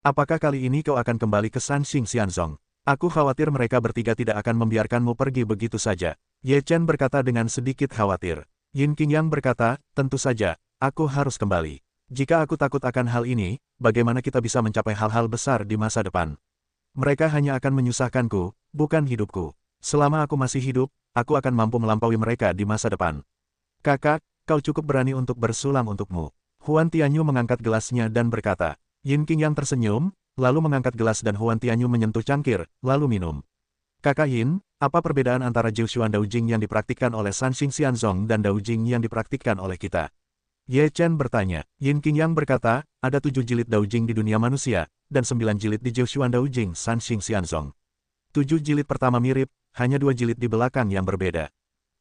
Apakah kali ini kau akan kembali ke Sanxing Xianzong? Aku khawatir mereka bertiga tidak akan membiarkanmu pergi begitu saja. Ye Chen berkata dengan sedikit khawatir. Yin Qingyang berkata, tentu saja, aku harus kembali. Jika aku takut akan hal ini, bagaimana kita bisa mencapai hal-hal besar di masa depan? Mereka hanya akan menyusahkanku, bukan hidupku. Selama aku masih hidup, aku akan mampu melampaui mereka di masa depan. Kakak, kau cukup berani untuk bersulam untukmu. Huan Tianyu mengangkat gelasnya dan berkata. Yin Qingyang tersenyum, lalu mengangkat gelas dan Huan Tianyu menyentuh cangkir, lalu minum. Kakak Yin, apa perbedaan antara Jiushuan Daojing yang dipraktikkan oleh Sanxing Xianzong dan Daojing yang dipraktikkan oleh kita? Ye Chen bertanya. Yin Qingyang berkata, ada 7 jilid Daojing di dunia manusia, dan 9 jilid di Jiushuan Daojing Sanxing Xianzong. 7 jilid pertama mirip, hanya 2 jilid di belakang yang berbeda.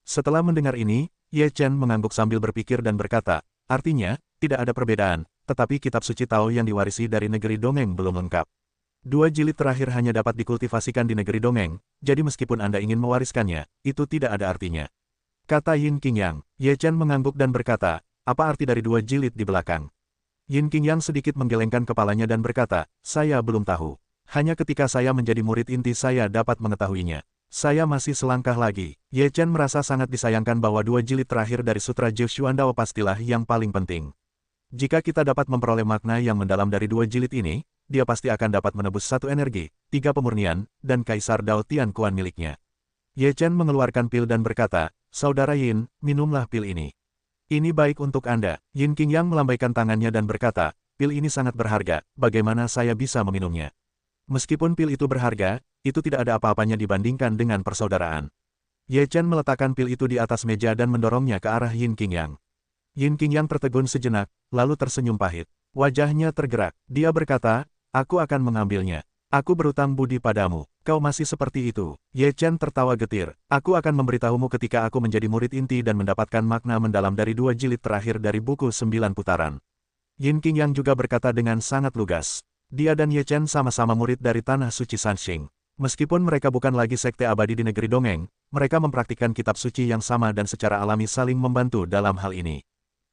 Setelah mendengar ini, Ye Chen mengangguk sambil berpikir dan berkata, artinya, tidak ada perbedaan, tetapi kitab suci Tao yang diwarisi dari negeri dongeng belum lengkap. 2 jilid terakhir hanya dapat dikultivasikan di negeri dongeng, jadi meskipun Anda ingin mewariskannya, itu tidak ada artinya. Kata Yin Qingyang. Ye Chen mengangguk dan berkata, apa arti dari 2 jilid di belakang? Yin Qingyang sedikit menggelengkan kepalanya dan berkata, saya belum tahu. Hanya ketika saya menjadi murid inti saya dapat mengetahuinya. Saya masih selangkah lagi. Ye Chen merasa sangat disayangkan bahwa 2 jilid terakhir dari Sutra Jiushuan Dao pastilah yang paling penting. Jika kita dapat memperoleh makna yang mendalam dari 2 jilid ini, dia pasti akan dapat menebus 1 energi, 3 pemurnian, dan Kaisar Dao Tian Kuan miliknya. Ye Chen mengeluarkan pil dan berkata, Saudara Yin, minumlah pil ini. Ini baik untuk Anda. Yin Qingyang melambaikan tangannya dan berkata, pil ini sangat berharga, bagaimana saya bisa meminumnya? Meskipun pil itu berharga, itu tidak ada apa-apanya dibandingkan dengan persaudaraan. Ye Chen meletakkan pil itu di atas meja dan mendorongnya ke arah Yin Qingyang. Yin Qingyang tertegun sejenak, lalu tersenyum pahit. Wajahnya tergerak. Dia berkata, aku akan mengambilnya. Aku berutang budi padamu. Kau masih seperti itu. Ye Chen tertawa getir. Aku akan memberitahumu ketika aku menjadi murid inti dan mendapatkan makna mendalam dari 2 jilid terakhir dari buku 9 putaran. Yin Qingyang juga berkata dengan sangat lugas. Dia dan Ye Chen sama-sama murid dari Tanah Suci Sanxing. Meskipun mereka bukan lagi sekte abadi di negeri dongeng, mereka mempraktikkan kitab suci yang sama dan secara alami saling membantu dalam hal ini.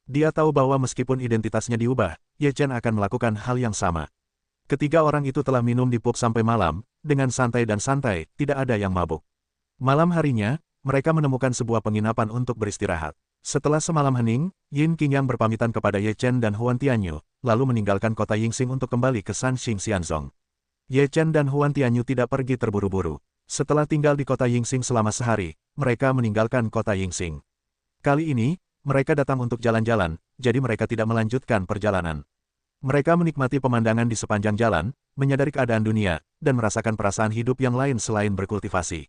Dia tahu bahwa meskipun identitasnya diubah, Ye Chen akan melakukan hal yang sama. Ketiga orang itu telah minum di pub sampai malam, dengan santai dan santai, tidak ada yang mabuk. Malam harinya, mereka menemukan sebuah penginapan untuk beristirahat. Setelah semalam hening, Yin Qingyang berpamitan kepada Ye Chen dan Huan Tianyu, lalu meninggalkan kota Yingxing untuk kembali ke Sanxing Xianzong. Ye Chen dan Huan Tianyu tidak pergi terburu-buru. Setelah tinggal di kota Yingxing selama sehari, mereka meninggalkan kota Yingxing. Kali ini, mereka datang untuk jalan-jalan, jadi mereka tidak melanjutkan perjalanan. Mereka menikmati pemandangan di sepanjang jalan, menyadari keadaan dunia, dan merasakan perasaan hidup yang lain selain berkultivasi.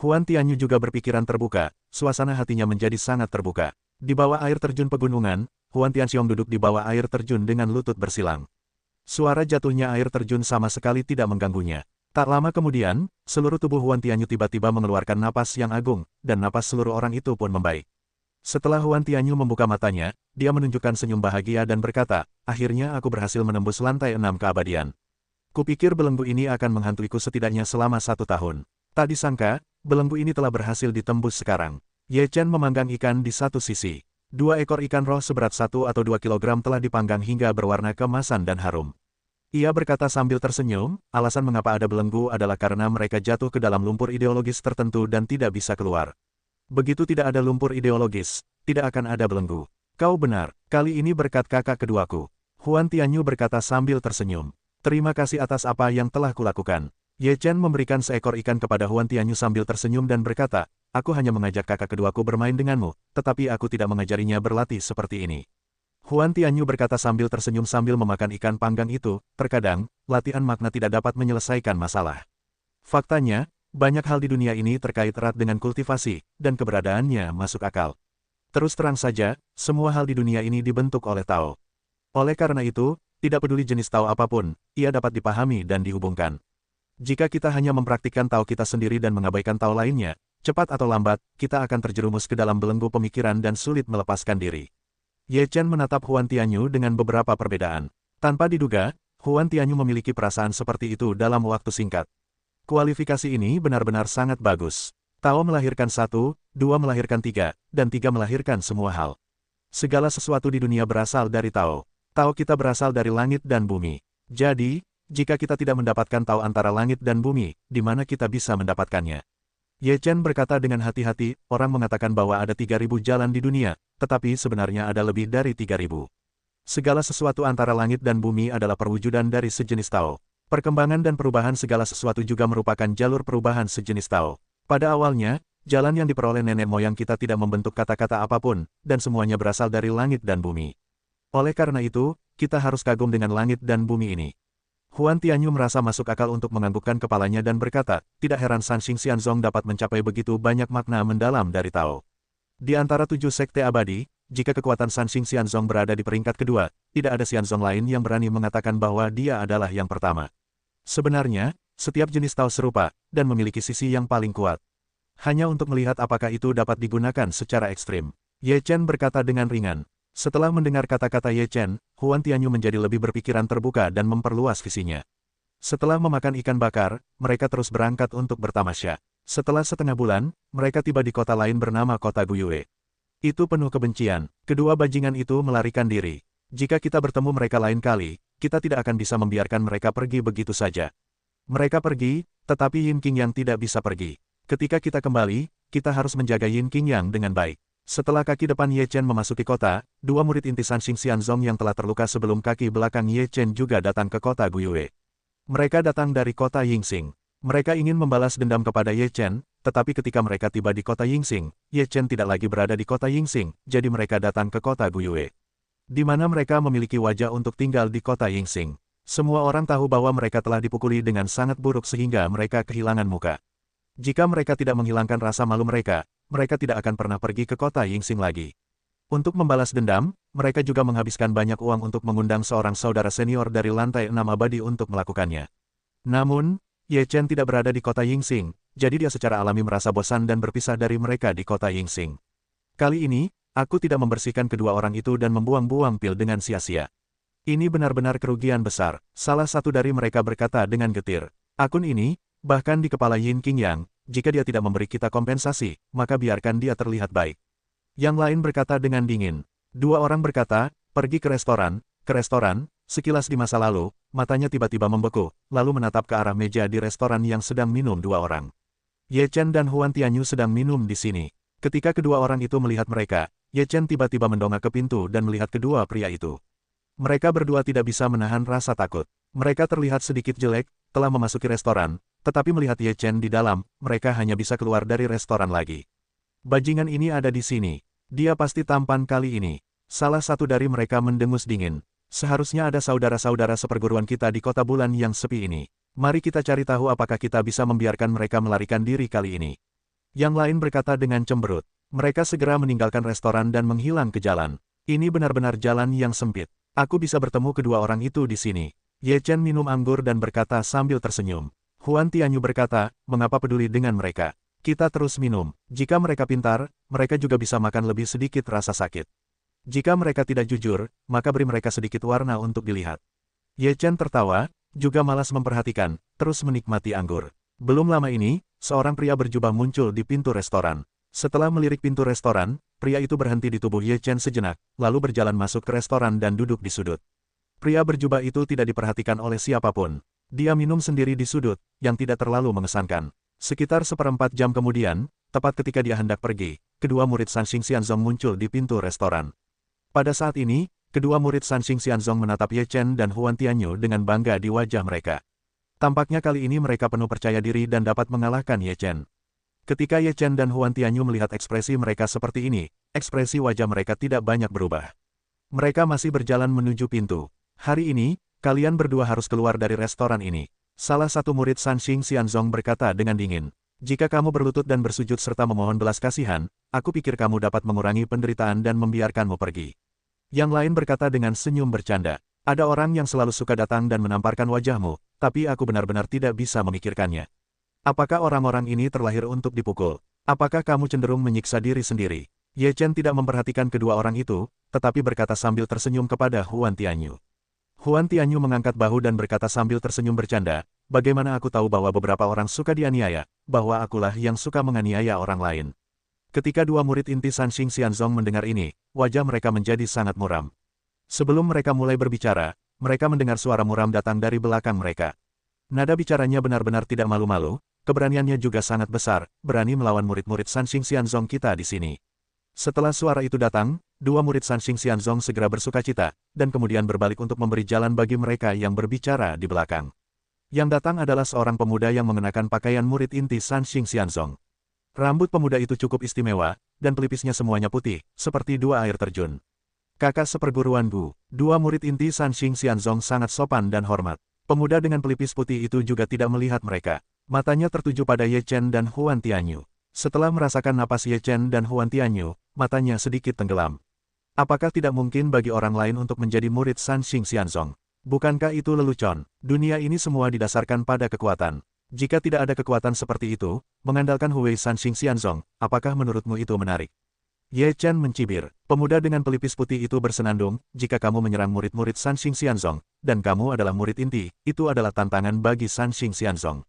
Huan Tianyu juga berpikiran terbuka, suasana hatinya menjadi sangat terbuka. Di bawah air terjun pegunungan, Huan Tianxiong duduk di bawah air terjun dengan lutut bersilang. Suara jatuhnya air terjun sama sekali tidak mengganggunya. Tak lama kemudian, seluruh tubuh Huan Tianyu tiba-tiba mengeluarkan napas yang agung, dan napas seluruh orang itu pun membaik. Setelah Huan Tianyu membuka matanya, dia menunjukkan senyum bahagia dan berkata, akhirnya aku berhasil menembus lantai 6 keabadian. Kupikir belenggu ini akan menghantuiku setidaknya selama 1 tahun. Tak disangka, belenggu ini telah berhasil ditembus sekarang. Ye Chen memanggang ikan di satu sisi. 2 ekor ikan roh seberat 1 atau 2 kilogram telah dipanggang hingga berwarna keemasan dan harum. Ia berkata sambil tersenyum, alasan mengapa ada belenggu adalah karena mereka jatuh ke dalam lumpur ideologis tertentu dan tidak bisa keluar. Begitu tidak ada lumpur ideologis, tidak akan ada belenggu. Kau benar, kali ini berkat kakak keduaku. Huan Tianyu berkata sambil tersenyum. Terima kasih atas apa yang telah kulakukan. Ye Chen memberikan seekor ikan kepada Huan Tianyu sambil tersenyum dan berkata, aku hanya mengajak kakak keduaku bermain denganmu, tetapi aku tidak mengajarinya berlatih seperti ini. Huan Tianyu berkata sambil tersenyum sambil memakan ikan panggang itu, terkadang, latihan makna tidak dapat menyelesaikan masalah. Faktanya, banyak hal di dunia ini terkait erat dengan kultivasi, dan keberadaannya masuk akal. Terus terang saja, semua hal di dunia ini dibentuk oleh Tao. Oleh karena itu, tidak peduli jenis Tao apapun, ia dapat dipahami dan dihubungkan. Jika kita hanya mempraktikkan Tao kita sendiri dan mengabaikan Tao lainnya, cepat atau lambat, kita akan terjerumus ke dalam belenggu pemikiran dan sulit melepaskan diri. Ye Chen menatap Huan Tianyu dengan beberapa perbedaan. Tanpa diduga, Huan Tianyu memiliki perasaan seperti itu dalam waktu singkat. Kualifikasi ini benar-benar sangat bagus. Tao melahirkan 1, 2 melahirkan 3, dan 3 melahirkan semua hal. Segala sesuatu di dunia berasal dari Tao. Tao kita berasal dari langit dan bumi. Jadi, jika kita tidak mendapatkan Tao antara langit dan bumi, di mana kita bisa mendapatkannya? Ye Chen berkata dengan hati-hati, orang mengatakan bahwa ada 3.000 jalan di dunia, tetapi sebenarnya ada lebih dari 3.000. Segala sesuatu antara langit dan bumi adalah perwujudan dari sejenis Tao. Perkembangan dan perubahan segala sesuatu juga merupakan jalur perubahan sejenis Tao. Pada awalnya, jalan yang diperoleh nenek moyang kita tidak membentuk kata-kata apapun, dan semuanya berasal dari langit dan bumi. Oleh karena itu, kita harus kagum dengan langit dan bumi ini. Huan Tianyu merasa masuk akal untuk menganggukkan kepalanya dan berkata, tidak heran Sanxing Xianzong dapat mencapai begitu banyak makna mendalam dari Tao. Di antara 7 sekte abadi, jika kekuatan Sanxing Xianzong berada di peringkat kedua, tidak ada Xianzong lain yang berani mengatakan bahwa dia adalah yang pertama. Sebenarnya, setiap jenis Tao serupa, dan memiliki sisi yang paling kuat. Hanya untuk melihat apakah itu dapat digunakan secara ekstrim. Ye Chen berkata dengan ringan. Setelah mendengar kata-kata Ye Chen, Huan Tianyu menjadi lebih berpikiran terbuka dan memperluas visinya. Setelah memakan ikan bakar, mereka terus berangkat untuk bertamasya. Setelah setengah bulan, mereka tiba di kota lain bernama Kota Guyue. Itu penuh kebencian. Kedua bajingan itu melarikan diri. Jika kita bertemu mereka lain kali, kita tidak akan bisa membiarkan mereka pergi begitu saja. Mereka pergi, tetapi Yin Qingyang tidak bisa pergi. Ketika kita kembali, kita harus menjaga Yin Qingyang dengan baik. Setelah kaki depan Ye Chen memasuki kota, 2 murid inti Sanxing Xianzong yang telah terluka sebelum kaki belakang Ye Chen juga datang ke kota Guyue. Mereka datang dari kota Yingxing. Mereka ingin membalas dendam kepada Ye Chen, tetapi ketika mereka tiba di kota Yingxing, Ye Chen tidak lagi berada di kota Yingxing, jadi mereka datang ke kota Guyue. Di mana mereka memiliki wajah untuk tinggal di kota Yingxing. Semua orang tahu bahwa mereka telah dipukuli dengan sangat buruk sehingga mereka kehilangan muka. Jika mereka tidak menghilangkan rasa malu mereka tidak akan pernah pergi ke kota Yingxing lagi. Untuk membalas dendam, mereka juga menghabiskan banyak uang untuk mengundang seorang saudara senior dari lantai 6 abadi untuk melakukannya. Namun, Ye Chen tidak berada di kota Yingxing, jadi dia secara alami merasa bosan dan berpisah dari mereka di kota Yingxing. Kali ini, aku tidak membersihkan kedua orang itu dan membuang-buang pil dengan sia-sia. Ini benar-benar kerugian besar, salah satu dari mereka berkata dengan getir. Akun ini, bahkan di kepala Yin Qingyang, jika dia tidak memberi kita kompensasi, maka biarkan dia terlihat baik. Yang lain berkata dengan dingin. 2 orang berkata, pergi ke restoran, sekilas di masa lalu, matanya tiba-tiba membeku, lalu menatap ke arah meja di restoran yang sedang minum 2 orang. Ye Chen dan Huan Tianyu sedang minum di sini. Ketika kedua orang itu melihat mereka, Ye Chen tiba-tiba mendongak ke pintu dan melihat kedua pria itu. Mereka berdua tidak bisa menahan rasa takut. Mereka terlihat sedikit jelek, telah memasuki restoran, tetapi melihat Ye Chen di dalam, mereka hanya bisa keluar dari restoran lagi. Bajingan ini ada di sini. Dia pasti tampan kali ini. Salah satu dari mereka mendengus dingin. Seharusnya ada saudara-saudara seperguruan kita di kota bulan yang sepi ini. Mari kita cari tahu apakah kita bisa membiarkan mereka melarikan diri kali ini. Yang lain berkata dengan cemberut. Mereka segera meninggalkan restoran dan menghilang ke jalan. Ini benar-benar jalan yang sempit. Aku bisa bertemu kedua orang itu di sini. Ye Chen minum anggur dan berkata sambil tersenyum. Huan Tianyu berkata, mengapa peduli dengan mereka? Kita terus minum. Jika mereka pintar, mereka juga bisa makan lebih sedikit rasa sakit. Jika mereka tidak jujur, maka beri mereka sedikit warna untuk dilihat. Ye Chen tertawa, juga malas memperhatikan, terus menikmati anggur. Belum lama ini, seorang pria berjubah muncul di pintu restoran. Setelah melirik pintu restoran, pria itu berhenti di tubuh Ye Chen sejenak, lalu berjalan masuk ke restoran dan duduk di sudut. Pria berjubah itu tidak diperhatikan oleh siapapun. Dia minum sendiri di sudut, yang tidak terlalu mengesankan. Sekitar 1/4 jam kemudian, tepat ketika dia hendak pergi, kedua murid Sanxing Xianzong muncul di pintu restoran. Pada saat ini, kedua murid Sanxing Xianzong menatap Ye Chen dan Huan Tianyu dengan bangga di wajah mereka. Tampaknya kali ini mereka penuh percaya diri dan dapat mengalahkan Ye Chen. Ketika Ye Chen dan Huan Tianyu melihat ekspresi mereka seperti ini, ekspresi wajah mereka tidak banyak berubah. Mereka masih berjalan menuju pintu. Hari ini, kalian berdua harus keluar dari restoran ini. Salah satu murid Sanxing Xianzong berkata dengan dingin. Jika kamu berlutut dan bersujud serta memohon belas kasihan, aku pikir kamu dapat mengurangi penderitaan dan membiarkanmu pergi. Yang lain berkata dengan senyum bercanda. Ada orang yang selalu suka datang dan menamparkan wajahmu, tapi aku benar-benar tidak bisa memikirkannya. Apakah orang-orang ini terlahir untuk dipukul? Apakah kamu cenderung menyiksa diri sendiri? Ye Chen tidak memperhatikan kedua orang itu, tetapi berkata sambil tersenyum kepada Huan Tianyu. Huan Tianyu mengangkat bahu dan berkata sambil tersenyum bercanda, bagaimana aku tahu bahwa beberapa orang suka dianiaya, bahwa akulah yang suka menganiaya orang lain. Ketika dua murid inti Sanxing Xianzong mendengar ini, wajah mereka menjadi sangat muram. Sebelum mereka mulai berbicara, mereka mendengar suara muram datang dari belakang mereka. Nada bicaranya benar-benar tidak malu-malu, keberaniannya juga sangat besar, berani melawan murid-murid Sanxing Xianzong kita di sini. Setelah suara itu datang, dua murid Sanxing Xianzong segera bersukacita, dan kemudian berbalik untuk memberi jalan bagi mereka yang berbicara di belakang. Yang datang adalah seorang pemuda yang mengenakan pakaian murid inti Sanxing Xianzong. Rambut pemuda itu cukup istimewa, dan pelipisnya semuanya putih, seperti dua air terjun. Kakak seperguruan Gu, dua murid inti Sanxing Xianzong sangat sopan dan hormat. Pemuda dengan pelipis putih itu juga tidak melihat mereka. Matanya tertuju pada Ye Chen dan Huan Tianyu. Setelah merasakan napas Ye Chen dan Huan Tianyu, matanya sedikit tenggelam. Apakah tidak mungkin bagi orang lain untuk menjadi murid Sanxing Xianzong? Bukankah itu lelucon? Dunia ini semua didasarkan pada kekuatan. Jika tidak ada kekuatan seperti itu, mengandalkan Huwei Sanxing Xianzong, apakah menurutmu itu menarik? Ye Chen mencibir. Pemuda dengan pelipis putih itu bersenandung, jika kamu menyerang murid-murid Sanxing Xianzong, dan kamu adalah murid inti, itu adalah tantangan bagi Sanxing Xianzong.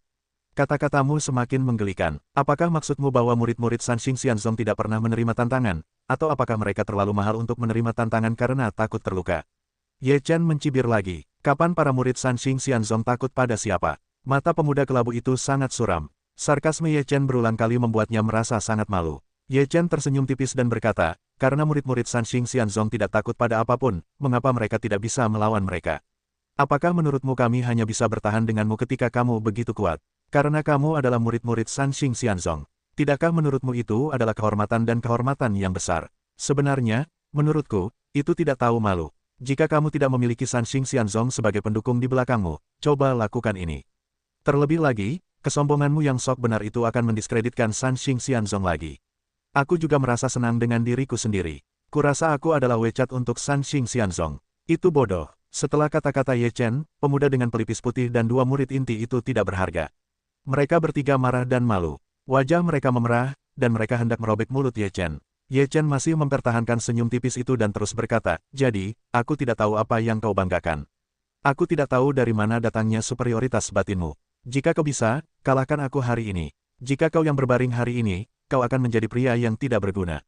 Kata-katamu semakin menggelikan. Apakah maksudmu bahwa murid-murid Sanxing Xianzong tidak pernah menerima tantangan? Atau apakah mereka terlalu mahal untuk menerima tantangan karena takut terluka? Ye Chen mencibir lagi. Kapan para murid Sanxing Xianzong takut pada siapa? Mata pemuda kelabu itu sangat suram. Sarkasme Ye Chen berulang kali membuatnya merasa sangat malu. Ye Chen tersenyum tipis dan berkata, karena murid-murid Sanxing Xianzong tidak takut pada apapun, mengapa mereka tidak bisa melawan mereka? Apakah menurutmu kami hanya bisa bertahan denganmu ketika kamu begitu kuat? Karena kamu adalah murid-murid Sanxing Xianzong. Tidakkah menurutmu itu adalah kehormatan dan kehormatan yang besar? Sebenarnya, menurutku, itu tidak tahu malu. Jika kamu tidak memiliki Sanxing Xianzong sebagai pendukung di belakangmu, coba lakukan ini. Terlebih lagi, kesombonganmu yang sok benar itu akan mendiskreditkan Sanxing Xianzong lagi. Aku juga merasa senang dengan diriku sendiri. Kurasa aku adalah wecat untuk Sanxing Xianzong. Itu bodoh. Setelah kata-kata Ye Chen, pemuda dengan pelipis putih dan dua murid inti itu tidak berharga. Mereka bertiga marah dan malu. Wajah mereka memerah, dan mereka hendak merobek mulut Ye Chen. Ye Chen masih mempertahankan senyum tipis itu dan terus berkata, jadi, aku tidak tahu apa yang kau banggakan. Aku tidak tahu dari mana datangnya superioritas batinmu. Jika kau bisa, kalahkan aku hari ini. Jika kau yang berbaring hari ini, kau akan menjadi pria yang tidak berguna.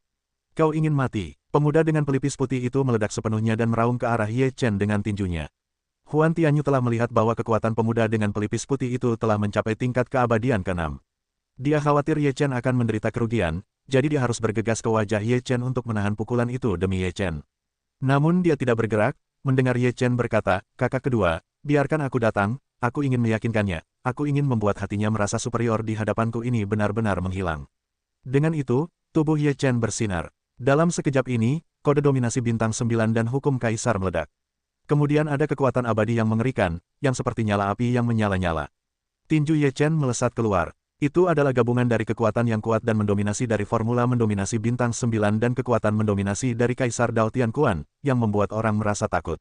Kau ingin mati. Pemuda dengan pelipis putih itu meledak sepenuhnya dan meraung ke arah Ye Chen dengan tinjunya. Huan Tianyu telah melihat bahwa kekuatan pemuda dengan pelipis putih itu telah mencapai tingkat keabadian ke-6. Dia khawatir Ye Chen akan menderita kerugian, jadi dia harus bergegas ke wajah Ye Chen untuk menahan pukulan itu demi Ye Chen. Namun dia tidak bergerak, mendengar Ye Chen berkata, kakak kedua, biarkan aku datang, aku ingin meyakinkannya, aku ingin membuat hatinya merasa superior di hadapanku ini benar-benar menghilang. Dengan itu, tubuh Ye Chen bersinar. Dalam sekejap ini, kode dominasi bintang 9 dan hukum kaisar meledak. Kemudian ada kekuatan abadi yang mengerikan, yang seperti nyala api yang menyala-nyala. Tinju Ye Chen melesat keluar. Itu adalah gabungan dari kekuatan yang kuat dan mendominasi dari formula mendominasi bintang 9 dan kekuatan mendominasi dari Kaisar Dao Tianquan, yang membuat orang merasa takut.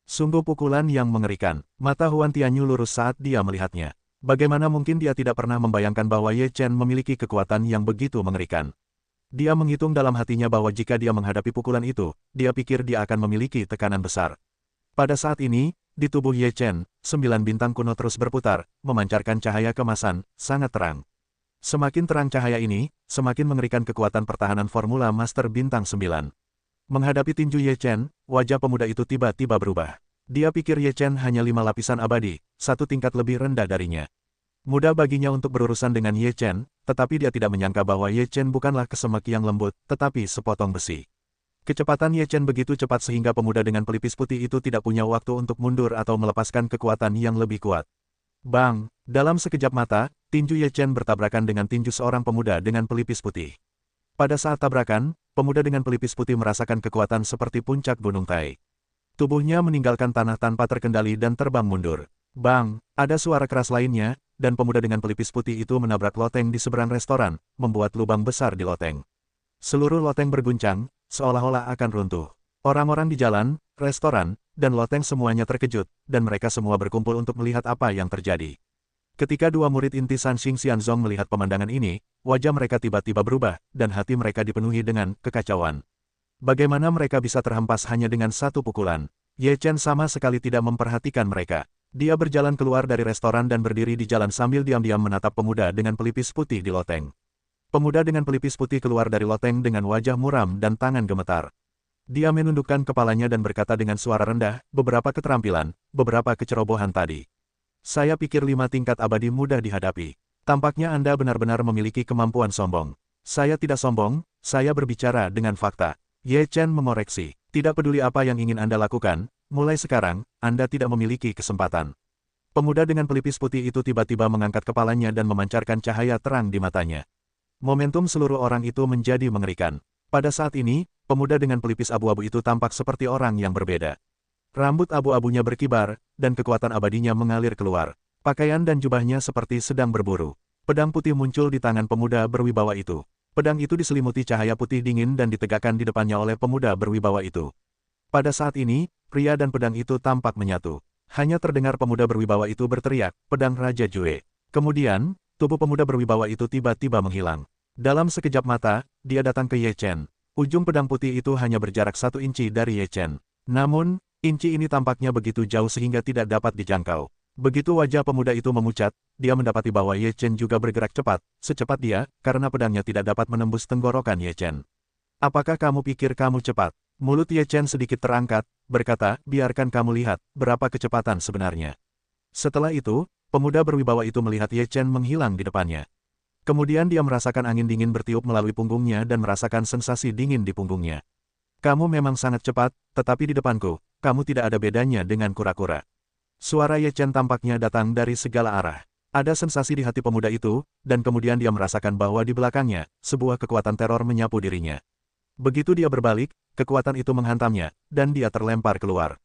Sungguh pukulan yang mengerikan. Mata Huan Tianyu lurus saat dia melihatnya. Bagaimana mungkin dia tidak pernah membayangkan bahwa Ye Chen memiliki kekuatan yang begitu mengerikan. Dia menghitung dalam hatinya bahwa jika dia menghadapi pukulan itu, dia pikir dia akan memiliki tekanan besar. Pada saat ini, di tubuh Ye Chen, 9 bintang kuno terus berputar, memancarkan cahaya kemasan, sangat terang. Semakin terang cahaya ini, semakin mengerikan kekuatan pertahanan formula Master Bintang 9. Menghadapi tinju Ye Chen, wajah pemuda itu tiba-tiba berubah. Dia pikir Ye Chen hanya 5 lapisan abadi, satu tingkat lebih rendah darinya. Mudah baginya untuk berurusan dengan Ye Chen, tetapi dia tidak menyangka bahwa Ye Chen bukanlah kesemek yang lembut, tetapi sepotong besi. Kecepatan Ye Chen begitu cepat sehingga pemuda dengan pelipis putih itu tidak punya waktu untuk mundur atau melepaskan kekuatan yang lebih kuat. Bang! Dalam sekejap mata, tinju Ye Chen bertabrakan dengan tinju seorang pemuda dengan pelipis putih. Pada saat tabrakan, pemuda dengan pelipis putih merasakan kekuatan seperti puncak gunung Tai. Tubuhnya meninggalkan tanah tanpa terkendali dan terbang mundur. Bang! Ada suara keras lainnya, dan pemuda dengan pelipis putih itu menabrak loteng di seberang restoran, membuat lubang besar di loteng. Seluruh loteng berguncang, seolah-olah akan runtuh. Orang-orang di jalan, restoran, dan loteng semuanya terkejut, dan mereka semua berkumpul untuk melihat apa yang terjadi. Ketika dua murid inti Sanxing Xianzong melihat pemandangan ini, wajah mereka tiba-tiba berubah, dan hati mereka dipenuhi dengan kekacauan. Bagaimana mereka bisa terhempas hanya dengan satu pukulan? Ye Chen sama sekali tidak memperhatikan mereka. Dia berjalan keluar dari restoran dan berdiri di jalan sambil diam-diam menatap pemuda dengan pelipis putih di loteng. Pemuda dengan pelipis putih keluar dari loteng dengan wajah muram dan tangan gemetar. Dia menundukkan kepalanya dan berkata dengan suara rendah, beberapa keterampilan, beberapa kecerobohan tadi. Saya pikir 5 tingkat abadi mudah dihadapi. Tampaknya Anda benar-benar memiliki kemampuan sombong. Saya tidak sombong, saya berbicara dengan fakta. Ye Chen mengoreksi. Tidak peduli apa yang ingin Anda lakukan, mulai sekarang, Anda tidak memiliki kesempatan. Pemuda dengan pelipis putih itu tiba-tiba mengangkat kepalanya dan memancarkan cahaya terang di matanya. Momentum seluruh orang itu menjadi mengerikan. Pada saat ini, pemuda dengan pelipis abu-abu itu tampak seperti orang yang berbeda. Rambut abu-abunya berkibar, dan kekuatan abadinya mengalir keluar. Pakaian dan jubahnya seperti sedang berburu. Pedang putih muncul di tangan pemuda berwibawa itu. Pedang itu diselimuti cahaya putih dingin dan ditegakkan di depannya oleh pemuda berwibawa itu. Pada saat ini, pria dan pedang itu tampak menyatu. Hanya terdengar pemuda berwibawa itu berteriak, pedang Raja Jue. Kemudian, tubuh pemuda berwibawa itu tiba-tiba menghilang. Dalam sekejap mata, dia datang ke Ye Chen. Ujung pedang putih itu hanya berjarak 1 inci dari Ye Chen. Namun, inci ini tampaknya begitu jauh sehingga tidak dapat dijangkau. Begitu wajah pemuda itu memucat, dia mendapati bahwa Ye Chen juga bergerak cepat, secepat dia, karena pedangnya tidak dapat menembus tenggorokan Ye Chen. Apakah kamu pikir kamu cepat? Mulut Ye Chen sedikit terangkat, berkata, biarkan kamu lihat, berapa kecepatan sebenarnya. Setelah itu, pemuda berwibawa itu melihat Ye Chen menghilang di depannya. Kemudian dia merasakan angin dingin bertiup melalui punggungnya dan merasakan sensasi dingin di punggungnya. Kamu memang sangat cepat, tetapi di depanku, kamu tidak ada bedanya dengan kura-kura. Suara Ye Chen tampaknya datang dari segala arah. Ada sensasi di hati pemuda itu, dan kemudian dia merasakan bahwa di belakangnya, sebuah kekuatan teror menyapu dirinya. Begitu dia berbalik, kekuatan itu menghantamnya, dan dia terlempar keluar.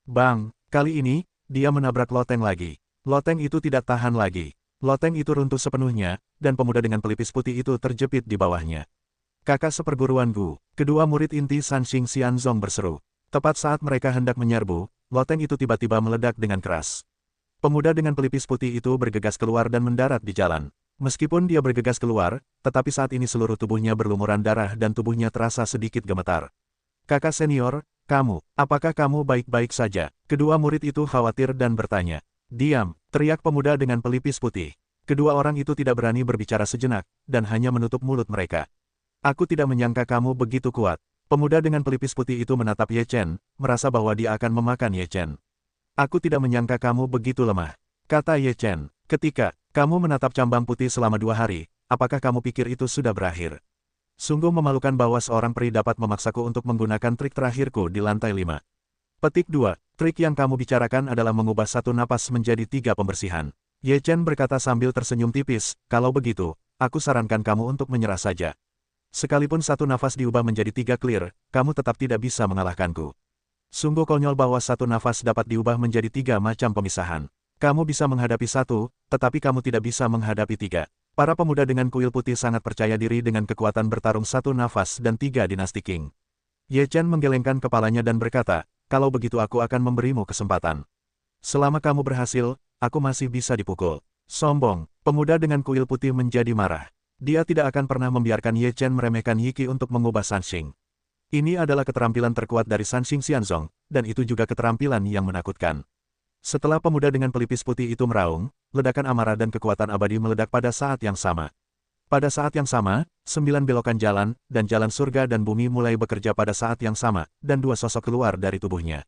Bang! Kali ini, dia menabrak loteng lagi. Loteng itu tidak tahan lagi. Loteng itu runtuh sepenuhnya, dan pemuda dengan pelipis putih itu terjepit di bawahnya. Kakak seperguruan Gu, kedua murid inti Sanxing Xianzong berseru. Tepat saat mereka hendak menyerbu, loteng itu tiba-tiba meledak dengan keras. Pemuda dengan pelipis putih itu bergegas keluar dan mendarat di jalan. Meskipun dia bergegas keluar, tetapi saat ini seluruh tubuhnya berlumuran darah dan tubuhnya terasa sedikit gemetar. Kakak senior, kamu, apakah kamu baik-baik saja? Kedua murid itu khawatir dan bertanya. Diam, teriak pemuda dengan pelipis putih. Kedua orang itu tidak berani berbicara sejenak, dan hanya menutup mulut mereka. Aku tidak menyangka kamu begitu kuat. Pemuda dengan pelipis putih itu menatap Ye Chen, merasa bahwa dia akan memakan Ye Chen. Aku tidak menyangka kamu begitu lemah, kata Ye Chen. Ketika kamu menatap cambang putih selama 2 hari, apakah kamu pikir itu sudah berakhir? Sungguh memalukan bahwa seorang peri dapat memaksaku untuk menggunakan trik terakhirku di lantai 5. Petik 2. Trik yang kamu bicarakan adalah mengubah satu napas menjadi 3 pembersihan. Ye Chen berkata sambil tersenyum tipis, kalau begitu, aku sarankan kamu untuk menyerah saja. Sekalipun satu nafas diubah menjadi 3 clear, kamu tetap tidak bisa mengalahkanku. Sungguh konyol bahwa satu nafas dapat diubah menjadi 3 macam pemisahan. Kamu bisa menghadapi 1, tetapi kamu tidak bisa menghadapi 3. Para pemuda dengan kuil putih sangat percaya diri dengan kekuatan bertarung satu nafas dan 3 dinasti King. Ye Chen menggelengkan kepalanya dan berkata, kalau begitu aku akan memberimu kesempatan. Selama kamu berhasil, aku masih bisa dipukul. Sombong, pemuda dengan kuil putih menjadi marah. Dia tidak akan pernah membiarkan Ye Chen meremehkan Yiki untuk mengubah Sanxing. Ini adalah keterampilan terkuat dari Sanxing Xianzong, dan itu juga keterampilan yang menakutkan. Setelah pemuda dengan pelipis putih itu meraung, ledakan amarah dan kekuatan abadi meledak pada saat yang sama. Pada saat yang sama, 9 belokan jalan, dan jalan surga dan bumi mulai bekerja pada saat yang sama, dan 2 sosok keluar dari tubuhnya.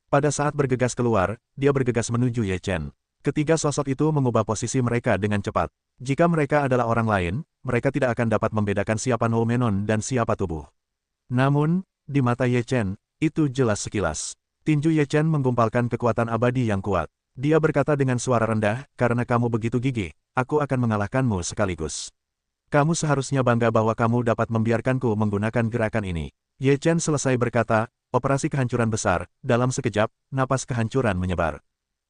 Pada saat bergegas keluar, dia bergegas menuju Ye Chen. Ketiga sosok itu mengubah posisi mereka dengan cepat. Jika mereka adalah orang lain, mereka tidak akan dapat membedakan siapa Noumenon dan siapa tubuh. Namun, di mata Ye Chen, itu jelas sekilas. Tinju Ye Chen menggumpalkan kekuatan abadi yang kuat. Dia berkata dengan suara rendah, karena kamu begitu gigih, aku akan mengalahkanmu sekaligus. Kamu seharusnya bangga bahwa kamu dapat membiarkanku menggunakan gerakan ini. Ye Chen selesai berkata, operasi kehancuran besar, dalam sekejap, napas kehancuran menyebar.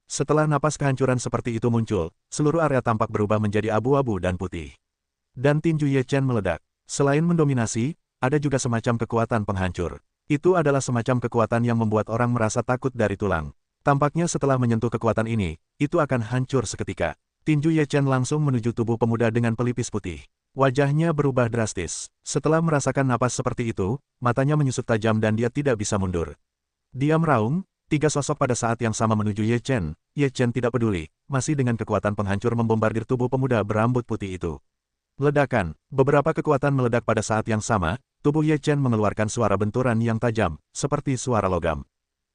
Setelah napas kehancuran seperti itu muncul, seluruh area tampak berubah menjadi abu-abu dan putih. Dan tinju Ye Chen meledak. Selain mendominasi, ada juga semacam kekuatan penghancur. Itu adalah semacam kekuatan yang membuat orang merasa takut dari tulang. Tampaknya setelah menyentuh kekuatan ini, itu akan hancur seketika. Tinju Ye Chen langsung menuju tubuh pemuda dengan pelipis putih. Wajahnya berubah drastis. Setelah merasakan napas seperti itu, matanya menyusut tajam dan dia tidak bisa mundur. Dia meraung, 3 sosok pada saat yang sama menuju Ye Chen. Ye Chen tidak peduli, masih dengan kekuatan penghancur membombardir tubuh pemuda berambut putih itu. Ledakan, beberapa kekuatan meledak pada saat yang sama, tubuh Ye Chen mengeluarkan suara benturan yang tajam, seperti suara logam.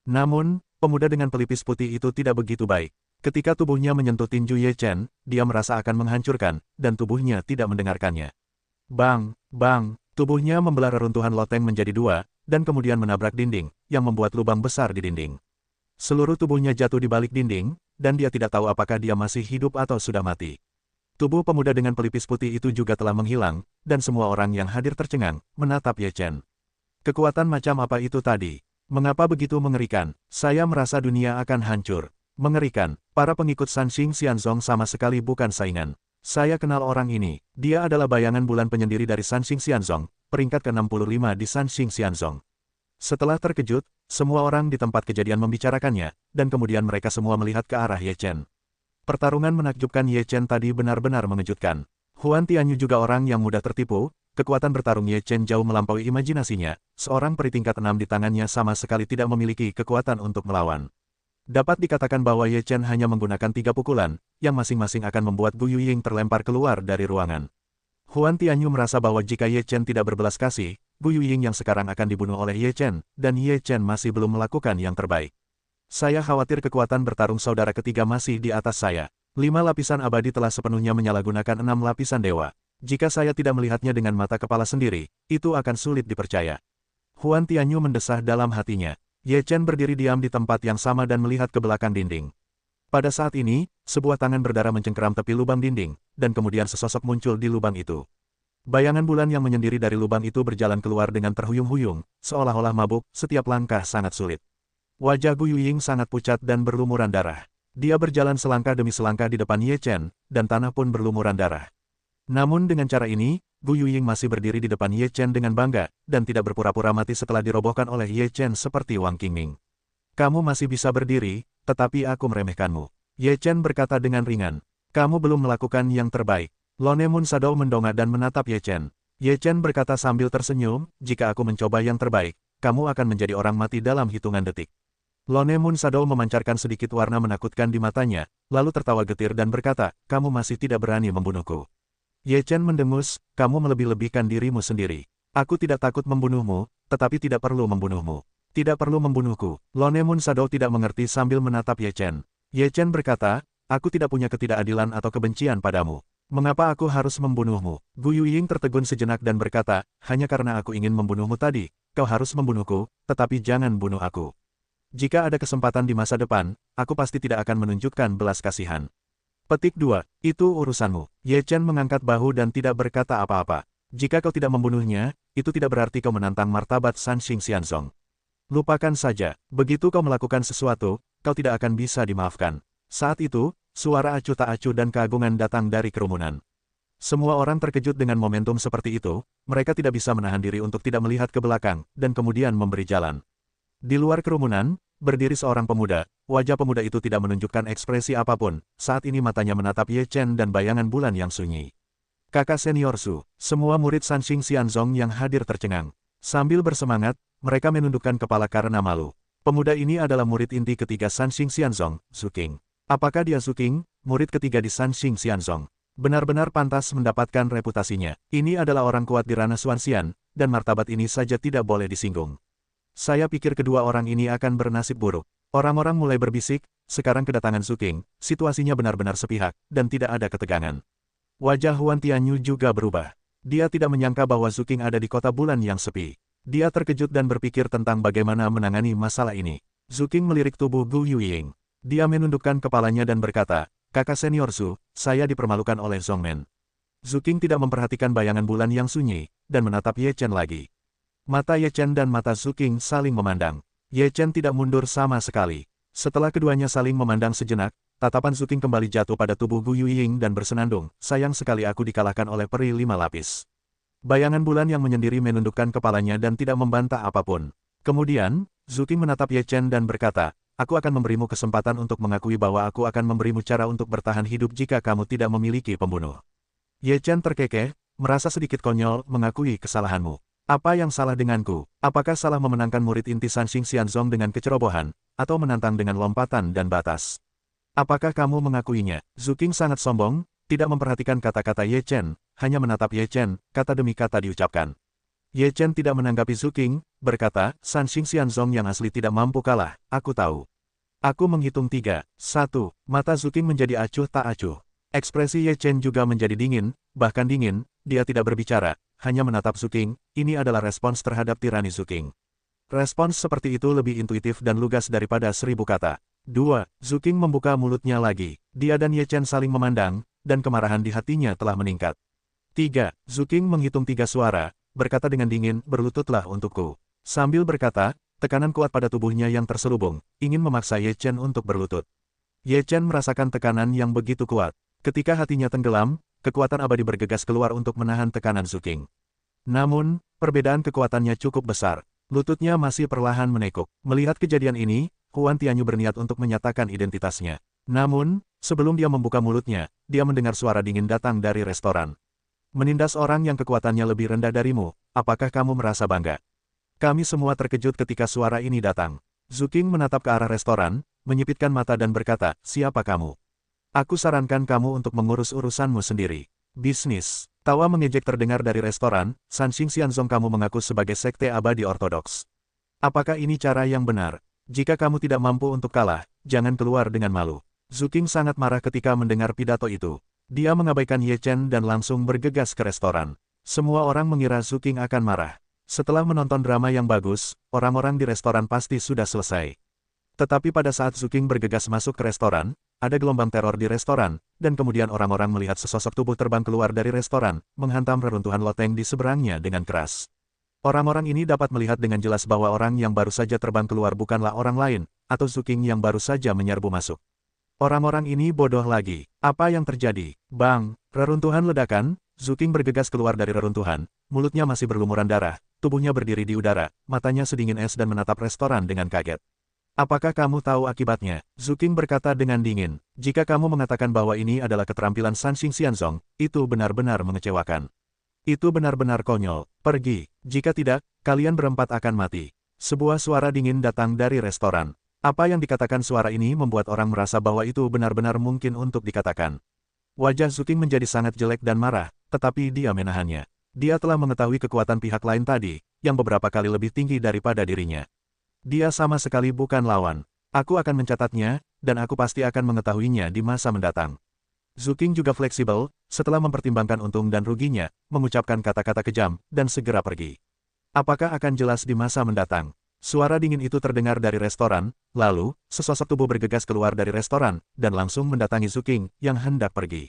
Namun, pemuda dengan pelipis putih itu tidak begitu baik. Ketika tubuhnya menyentuh tinju Ye Chen, dia merasa akan menghancurkan, dan tubuhnya tidak mendengarkannya. Bang, bang, tubuhnya membelah reruntuhan loteng menjadi dua, dan kemudian menabrak dinding, yang membuat lubang besar di dinding. Seluruh tubuhnya jatuh di balik dinding, dan dia tidak tahu apakah dia masih hidup atau sudah mati. Tubuh pemuda dengan pelipis putih itu juga telah menghilang, dan semua orang yang hadir tercengang, menatap Ye Chen. Kekuatan macam apa itu tadi? Mengapa begitu mengerikan? Saya merasa dunia akan hancur. Mengerikan, para pengikut Sanxing Xianzong sama sekali bukan saingan. Saya kenal orang ini, dia adalah bayangan bulan penyendiri dari Sanxing Xianzong, peringkat ke-65 di Sanxing Xianzong. Setelah terkejut, semua orang di tempat kejadian membicarakannya, dan kemudian mereka semua melihat ke arah Ye Chen. Pertarungan menakjubkan Ye Chen tadi benar-benar mengejutkan. Huan Tianyu juga orang yang mudah tertipu, kekuatan bertarung Ye Chen jauh melampaui imajinasinya, seorang peri tingkat 6 di tangannya sama sekali tidak memiliki kekuatan untuk melawan. Dapat dikatakan bahwa Ye Chen hanya menggunakan 3 pukulan, yang masing-masing akan membuat Gu Yuying terlempar keluar dari ruangan. Huan Tianyu merasa bahwa jika Ye Chen tidak berbelas kasih, Gu Yuying yang sekarang akan dibunuh oleh Ye Chen, dan Ye Chen masih belum melakukan yang terbaik. Saya khawatir kekuatan bertarung saudara ketiga masih di atas saya. 5 lapisan abadi telah sepenuhnya menyalahgunakan 6 lapisan dewa. Jika saya tidak melihatnya dengan mata kepala sendiri, itu akan sulit dipercaya. Huan Tianyu mendesah dalam hatinya. Ye Chen berdiri diam di tempat yang sama dan melihat ke belakang dinding. Pada saat ini, sebuah tangan berdarah mencengkeram tepi lubang dinding, dan kemudian sesosok muncul di lubang itu. Bayangan bulan yang menyendiri dari lubang itu berjalan keluar dengan terhuyung-huyung, seolah-olah mabuk, setiap langkah sangat sulit. Wajah Gu Yuying sangat pucat dan berlumuran darah. Dia berjalan selangkah demi selangkah di depan Ye Chen, dan tanah pun berlumuran darah. Namun dengan cara ini, Gu Yuying masih berdiri di depan Ye Chen dengan bangga, dan tidak berpura-pura mati setelah dirobohkan oleh Ye Chen seperti Wang Qingming. Kamu masih bisa berdiri, tetapi aku meremehkanmu. Ye Chen berkata dengan ringan. Kamu belum melakukan yang terbaik. Lonemun Sadou mendongak dan menatap Ye Chen. Ye Chen berkata sambil tersenyum, jika aku mencoba yang terbaik, kamu akan menjadi orang mati dalam hitungan detik. Lonemun Sadou memancarkan sedikit warna menakutkan di matanya, lalu tertawa getir dan berkata, kamu masih tidak berani membunuhku. Ye Chen mendengus, kamu melebih-lebihkan dirimu sendiri. Aku tidak takut membunuhmu, tetapi tidak perlu membunuhmu. Tidak perlu membunuhku. Lonemun Sadou tidak mengerti sambil menatap Ye Chen. Ye Chen berkata, aku tidak punya ketidakadilan atau kebencian padamu. Mengapa aku harus membunuhmu? Gu Yuying tertegun sejenak dan berkata, hanya karena aku ingin membunuhmu tadi, kau harus membunuhku, tetapi jangan bunuh aku. Jika ada kesempatan di masa depan, aku pasti tidak akan menunjukkan belas kasihan. Petik 2. Itu urusanmu. Ye Chen mengangkat bahu dan tidak berkata apa-apa. Jika kau tidak membunuhnya, itu tidak berarti kau menantang martabat Sanxing Xianzong. Lupakan saja, begitu kau melakukan sesuatu, kau tidak akan bisa dimaafkan. Saat itu, suara acuh tak acuh dan keagungan datang dari kerumunan. Semua orang terkejut dengan momentum seperti itu, mereka tidak bisa menahan diri untuk tidak melihat ke belakang, dan kemudian memberi jalan. Di luar kerumunan, berdiri seorang pemuda, wajah pemuda itu tidak menunjukkan ekspresi apapun, saat ini matanya menatap Ye Chen dan bayangan bulan yang sunyi. Kakak senior Su, semua murid Sanxing Xianzong yang hadir tercengang. Sambil bersemangat, mereka menundukkan kepala karena malu. Pemuda ini adalah murid inti ketiga Sanxing Xianzong, Su Qing. Apakah dia Su Qing, murid ketiga di Sanxing Xianzong? Benar-benar pantas mendapatkan reputasinya. Ini adalah orang kuat di ranah Xuanxian, dan martabat ini saja tidak boleh disinggung. Saya pikir kedua orang ini akan bernasib buruk. Orang-orang mulai berbisik, sekarang kedatangan Su Qing, situasinya benar-benar sepihak, dan tidak ada ketegangan. Wajah Huan Tianyu juga berubah. Dia tidak menyangka bahwa Su Qing ada di kota bulan yang sepi. Dia terkejut dan berpikir tentang bagaimana menangani masalah ini. Su Qing melirik tubuh Gu Yuying. Dia menundukkan kepalanya dan berkata, kakak senior Su, saya dipermalukan oleh Zhongmen. Su Qing tidak memperhatikan bayangan bulan yang sunyi, dan menatap Ye Chen lagi. Mata Ye Chen dan mata Su Qing saling memandang. Ye Chen tidak mundur sama sekali. Setelah keduanya saling memandang sejenak, tatapan Su Qing kembali jatuh pada tubuh Gu Yuying dan bersenandung, sayang sekali aku dikalahkan oleh peri 5 lapis. Bayangan bulan yang menyendiri menundukkan kepalanya dan tidak membantah apapun. Kemudian, Su Qing menatap Ye Chen dan berkata, aku akan memberimu kesempatan untuk mengakui bahwa aku akan memberimu cara untuk bertahan hidup jika kamu tidak memiliki pembunuh. Ye Chen terkekeh, merasa sedikit konyol mengakui kesalahanmu. Apa yang salah denganku? Apakah salah memenangkan murid inti Sanxing Xianzong dengan kecerobohan, atau menantang dengan lompatan dan batas? Apakah kamu mengakuinya? Su Qing sangat sombong, tidak memperhatikan kata-kata Ye Chen, hanya menatap Ye Chen, kata demi kata diucapkan. Ye Chen tidak menanggapi Zuking, berkata, Sanxing Xianzong yang asli tidak mampu kalah, aku tahu. Aku menghitung 3, 1, mata Zuking menjadi acuh tak acuh. Ekspresi Ye Chen juga menjadi dingin, bahkan dingin, dia tidak berbicara, hanya menatap Zuking, ini adalah respons terhadap tirani Zuking. Respons seperti itu lebih intuitif dan lugas daripada 1000 kata. 2. Zuking membuka mulutnya lagi, dia dan Ye Chen saling memandang, dan kemarahan di hatinya telah meningkat. 3. Zuking menghitung 3 suara, berkata dengan dingin, berlututlah untukku. Sambil berkata, tekanan kuat pada tubuhnya yang terselubung, ingin memaksa Ye Chen untuk berlutut. Ye Chen merasakan tekanan yang begitu kuat. Ketika hatinya tenggelam, kekuatan abadi bergegas keluar untuk menahan tekanan Zuking. Namun, perbedaan kekuatannya cukup besar. Lututnya masih perlahan menekuk. Melihat kejadian ini, Huan Tianyu berniat untuk menyatakan identitasnya. Namun, sebelum dia membuka mulutnya, dia mendengar suara dingin datang dari restoran. Menindas orang yang kekuatannya lebih rendah darimu, apakah kamu merasa bangga? Kami semua terkejut ketika suara ini datang. Zuking menatap ke arah restoran, menyipitkan mata dan berkata, siapa kamu? Aku sarankan kamu untuk mengurus urusanmu sendiri. Bisnis. Tawa mengejek terdengar dari restoran, Sanxing Xianzong kamu mengaku sebagai sekte abadi ortodoks. Apakah ini cara yang benar? Jika kamu tidak mampu untuk kalah, jangan keluar dengan malu. Zuking sangat marah ketika mendengar pidato itu. Dia mengabaikan Ye Chen dan langsung bergegas ke restoran. Semua orang mengira Zuking akan marah. Setelah menonton drama yang bagus, orang-orang di restoran pasti sudah selesai. Tetapi pada saat Zuking bergegas masuk ke restoran, ada gelombang teror di restoran, dan kemudian orang-orang melihat sesosok tubuh terbang keluar dari restoran, menghantam reruntuhan loteng di seberangnya dengan keras. Orang-orang ini dapat melihat dengan jelas bahwa orang yang baru saja terbang keluar bukanlah orang lain, atau Zuking yang baru saja menyerbu masuk. Orang-orang ini bodoh lagi. Apa yang terjadi? Bang! Reruntuhan ledakan, Zuking bergegas keluar dari reruntuhan, mulutnya masih berlumuran darah, tubuhnya berdiri di udara, matanya sedingin es dan menatap restoran dengan kaget. Apakah kamu tahu akibatnya? Zuking berkata dengan dingin. Jika kamu mengatakan bahwa ini adalah keterampilan Sanxing Xianzong, itu benar-benar mengecewakan. Itu benar-benar konyol. Pergi. Jika tidak, kalian berempat akan mati. Sebuah suara dingin datang dari restoran. Apa yang dikatakan suara ini membuat orang merasa bahwa itu benar-benar mungkin untuk dikatakan. Wajah Zuking menjadi sangat jelek dan marah, tetapi dia menahannya. Dia telah mengetahui kekuatan pihak lain tadi, yang beberapa kali lebih tinggi daripada dirinya. Dia sama sekali bukan lawan. Aku akan mencatatnya, dan aku pasti akan mengetahuinya di masa mendatang. Zuking juga fleksibel, setelah mempertimbangkan untung dan ruginya, mengucapkan kata-kata kejam, dan segera pergi. Apakah akan jelas di masa mendatang? Suara dingin itu terdengar dari restoran, lalu, sesosok tubuh bergegas keluar dari restoran, dan langsung mendatangi Zuking, yang hendak pergi.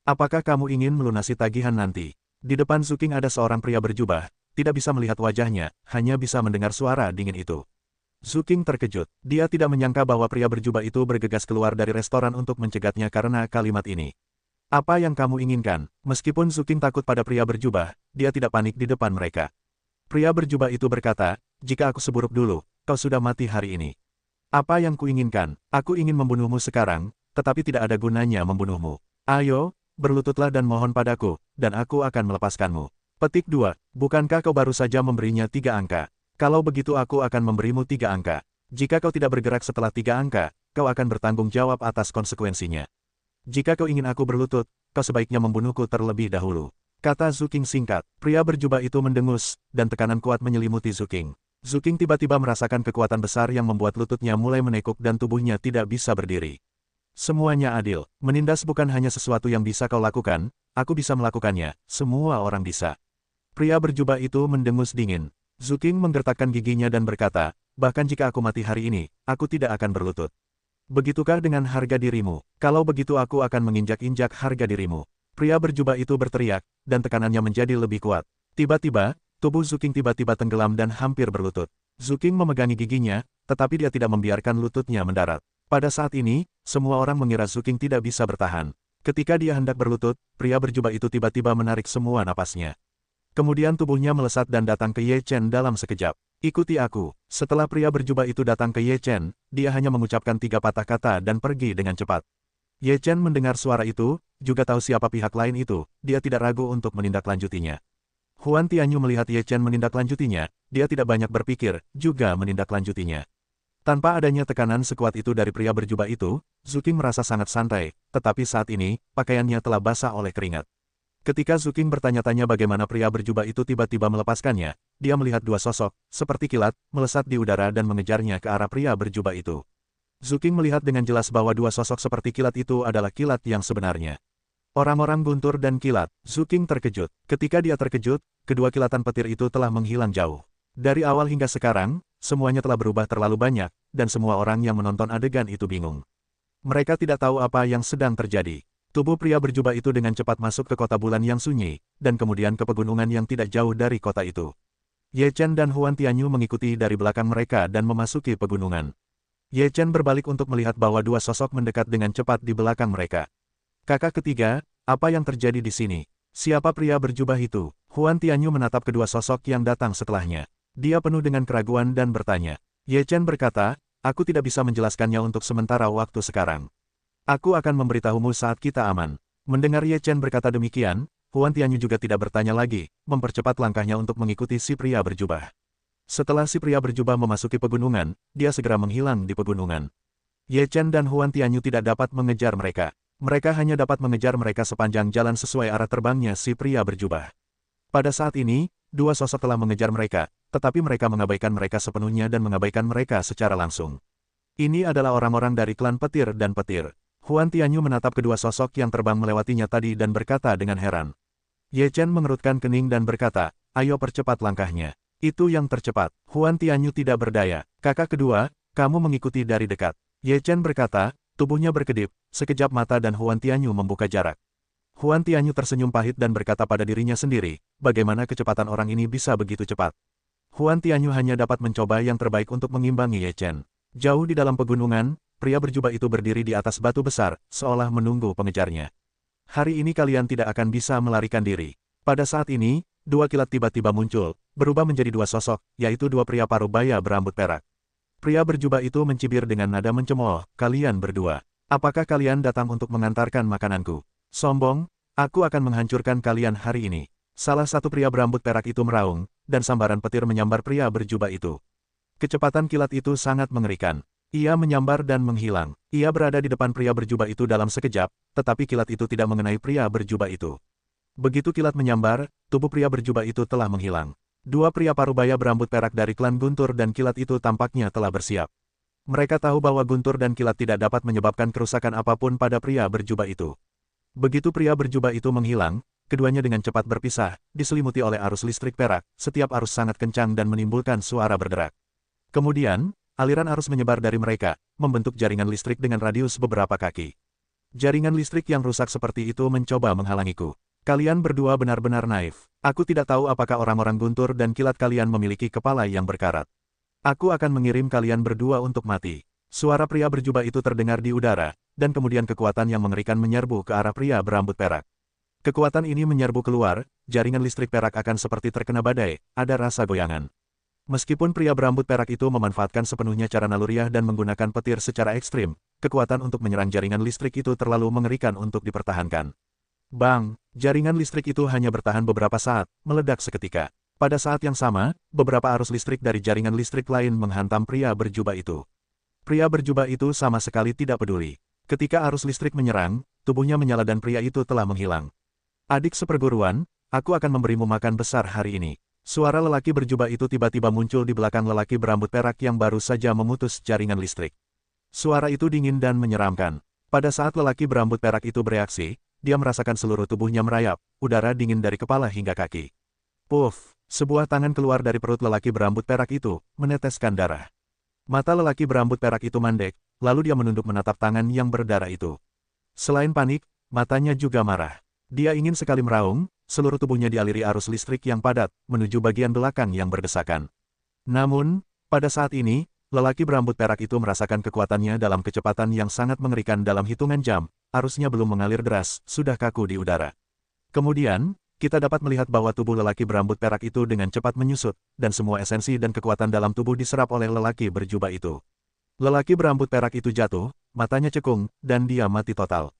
Apakah kamu ingin melunasi tagihan nanti? Di depan Zuking ada seorang pria berjubah, tidak bisa melihat wajahnya, hanya bisa mendengar suara dingin itu. Zuking terkejut. Dia tidak menyangka bahwa pria berjubah itu bergegas keluar dari restoran untuk mencegatnya karena kalimat ini. Apa yang kamu inginkan? Meskipun Zuking takut pada pria berjubah, dia tidak panik di depan mereka. Pria berjubah itu berkata, jika aku seburuk dulu, kau sudah mati hari ini. Apa yang kuinginkan? Aku ingin membunuhmu sekarang, tetapi tidak ada gunanya membunuhmu. Ayo, berlututlah dan mohon padaku, dan aku akan melepaskanmu. Petik 2. Bukankah kau baru saja memberinya 3 angka? Kalau begitu aku akan memberimu 3 angka. Jika kau tidak bergerak setelah 3 angka, kau akan bertanggung jawab atas konsekuensinya. Jika kau ingin aku berlutut, kau sebaiknya membunuhku terlebih dahulu. Kata Zuking singkat. Pria berjubah itu mendengus, dan tekanan kuat menyelimuti Zuking. Zuking tiba-tiba merasakan kekuatan besar yang membuat lututnya mulai menekuk dan tubuhnya tidak bisa berdiri. Semuanya adil. Menindas bukan hanya sesuatu yang bisa kau lakukan, aku bisa melakukannya, semua orang bisa. Pria berjubah itu mendengus dingin. Zuking menggertakkan giginya dan berkata, bahkan jika aku mati hari ini, aku tidak akan berlutut. Begitukah dengan harga dirimu? Kalau begitu aku akan menginjak-injak harga dirimu. Pria berjubah itu berteriak, dan tekanannya menjadi lebih kuat. Tiba-tiba, tubuh Zuking tiba-tiba tenggelam dan hampir berlutut. Zuking memegangi giginya, tetapi dia tidak membiarkan lututnya mendarat. Pada saat ini, semua orang mengira Zuking tidak bisa bertahan. Ketika dia hendak berlutut, pria berjubah itu tiba-tiba menarik semua napasnya. Kemudian tubuhnya melesat dan datang ke Ye Chen dalam sekejap. Ikuti aku. Setelah pria berjubah itu datang ke Ye Chen, dia hanya mengucapkan 3 patah kata dan pergi dengan cepat. Ye Chen mendengar suara itu, juga tahu siapa pihak lain itu, dia tidak ragu untuk menindaklanjutinya. Huan Tianyu melihat Ye Chen menindaklanjutinya, dia tidak banyak berpikir, juga menindaklanjutinya. Tanpa adanya tekanan sekuat itu dari pria berjubah itu, Zuking merasa sangat santai, tetapi saat ini, pakaiannya telah basah oleh keringat. Ketika Zuking bertanya-tanya bagaimana pria berjubah itu tiba-tiba melepaskannya, dia melihat dua sosok, seperti kilat, melesat di udara dan mengejarnya ke arah pria berjubah itu. Zuking melihat dengan jelas bahwa dua sosok seperti kilat itu adalah kilat yang sebenarnya. Orang-orang guntur dan kilat, Zuking terkejut. Ketika dia terkejut, kedua kilatan petir itu telah menghilang jauh. Dari awal hingga sekarang, semuanya telah berubah terlalu banyak, dan semua orang yang menonton adegan itu bingung. Mereka tidak tahu apa yang sedang terjadi. Tubuh pria berjubah itu dengan cepat masuk ke kota bulan yang sunyi, dan kemudian ke pegunungan yang tidak jauh dari kota itu. Ye Chen dan Huan Tianyu mengikuti dari belakang mereka dan memasuki pegunungan. Ye Chen berbalik untuk melihat bahwa dua sosok mendekat dengan cepat di belakang mereka. Kakak ketiga, apa yang terjadi di sini? Siapa pria berjubah itu? Huan Tianyu menatap kedua sosok yang datang setelahnya. Dia penuh dengan keraguan dan bertanya. Ye Chen berkata, aku tidak bisa menjelaskannya untuk sementara waktu sekarang. Aku akan memberitahumu saat kita aman. Mendengar Ye Chen berkata demikian, Huan Tianyu juga tidak bertanya lagi, mempercepat langkahnya untuk mengikuti si pria berjubah. Setelah si pria berjubah memasuki pegunungan, dia segera menghilang di pegunungan. Ye Chen dan Huan Tianyu tidak dapat mengejar mereka. Mereka hanya dapat mengejar mereka sepanjang jalan sesuai arah terbangnya si pria berjubah. Pada saat ini, dua sosok telah mengejar mereka, tetapi mereka mengabaikan mereka sepenuhnya dan mengabaikan mereka secara langsung. Ini adalah orang-orang dari klan petir dan petir. Huan Tianyu menatap kedua sosok yang terbang melewatinya tadi dan berkata dengan heran. Ye Chen mengerutkan kening dan berkata, ayo percepat langkahnya. Itu yang tercepat. Huan Tianyu tidak berdaya. Kakak kedua, kamu mengikuti dari dekat. Ye Chen berkata, tubuhnya berkedip, sekejap mata dan Huan Tianyu membuka jarak. Huan Tianyu tersenyum pahit dan berkata pada dirinya sendiri, bagaimana kecepatan orang ini bisa begitu cepat. Huan Tianyu hanya dapat mencoba yang terbaik untuk mengimbangi Ye Chen. Jauh di dalam pegunungan, pria berjubah itu berdiri di atas batu besar, seolah menunggu pengejarnya. Hari ini kalian tidak akan bisa melarikan diri. Pada saat ini, dua kilat tiba-tiba muncul, berubah menjadi dua sosok, yaitu dua pria parubaya berambut perak. Pria berjubah itu mencibir dengan nada mencemooh, kalian berdua. Apakah kalian datang untuk mengantarkan makananku? Sombong, aku akan menghancurkan kalian hari ini. Salah satu pria berambut perak itu meraung, dan sambaran petir menyambar pria berjubah itu. Kecepatan kilat itu sangat mengerikan. Ia menyambar dan menghilang. Ia berada di depan pria berjubah itu dalam sekejap, tetapi kilat itu tidak mengenai pria berjubah itu. Begitu kilat menyambar, tubuh pria berjubah itu telah menghilang. Dua pria parubaya berambut perak dari klan Guntur dan kilat itu tampaknya telah bersiap. Mereka tahu bahwa Guntur dan kilat tidak dapat menyebabkan kerusakan apapun pada pria berjubah itu. Begitu pria berjubah itu menghilang, keduanya dengan cepat berpisah, diselimuti oleh arus listrik perak, setiap arus sangat kencang dan menimbulkan suara berderak. Kemudian, aliran arus menyebar dari mereka, membentuk jaringan listrik dengan radius beberapa kaki. Jaringan listrik yang rusak seperti itu mencoba menghalangiku. Kalian berdua benar-benar naif. Aku tidak tahu apakah orang-orang Guntur dan kilat kalian memiliki kepala yang berkarat. Aku akan mengirim kalian berdua untuk mati. Suara pria berjubah itu terdengar di udara, dan kemudian kekuatan yang mengerikan menyerbu ke arah pria berambut perak. Kekuatan ini menyerbu keluar, jaringan listrik perak akan seperti terkena badai, ada rasa goyangan. Meskipun pria berambut perak itu memanfaatkan sepenuhnya cara naluriah dan menggunakan petir secara ekstrim, kekuatan untuk menyerang jaringan listrik itu terlalu mengerikan untuk dipertahankan. Bang, jaringan listrik itu hanya bertahan beberapa saat, meledak seketika. Pada saat yang sama, beberapa arus listrik dari jaringan listrik lain menghantam pria berjubah itu. Pria berjubah itu sama sekali tidak peduli. Ketika arus listrik menyerang, tubuhnya menyala dan pria itu telah menghilang. Adik seperguruan, aku akan memberimu makan besar hari ini. Suara lelaki berjubah itu tiba-tiba muncul di belakang lelaki berambut perak yang baru saja memutus jaringan listrik. Suara itu dingin dan menyeramkan. Pada saat lelaki berambut perak itu bereaksi, dia merasakan seluruh tubuhnya merayap, udara dingin dari kepala hingga kaki. Puff, sebuah tangan keluar dari perut lelaki berambut perak itu, meneteskan darah. Mata lelaki berambut perak itu mandek, lalu dia menunduk menatap tangan yang berdarah itu. Selain panik, matanya juga marah. Dia ingin sekali meraung, seluruh tubuhnya dialiri arus listrik yang padat, menuju bagian belakang yang berdesakan. Namun, pada saat ini, lelaki berambut perak itu merasakan kekuatannya dalam kecepatan yang sangat mengerikan dalam hitungan jam, arusnya belum mengalir deras, sudah kaku di udara. Kemudian, kita dapat melihat bahwa tubuh lelaki berambut perak itu dengan cepat menyusut, dan semua esensi dan kekuatan dalam tubuh diserap oleh lelaki berjubah itu. Lelaki berambut perak itu jatuh, matanya cekung, dan dia mati total.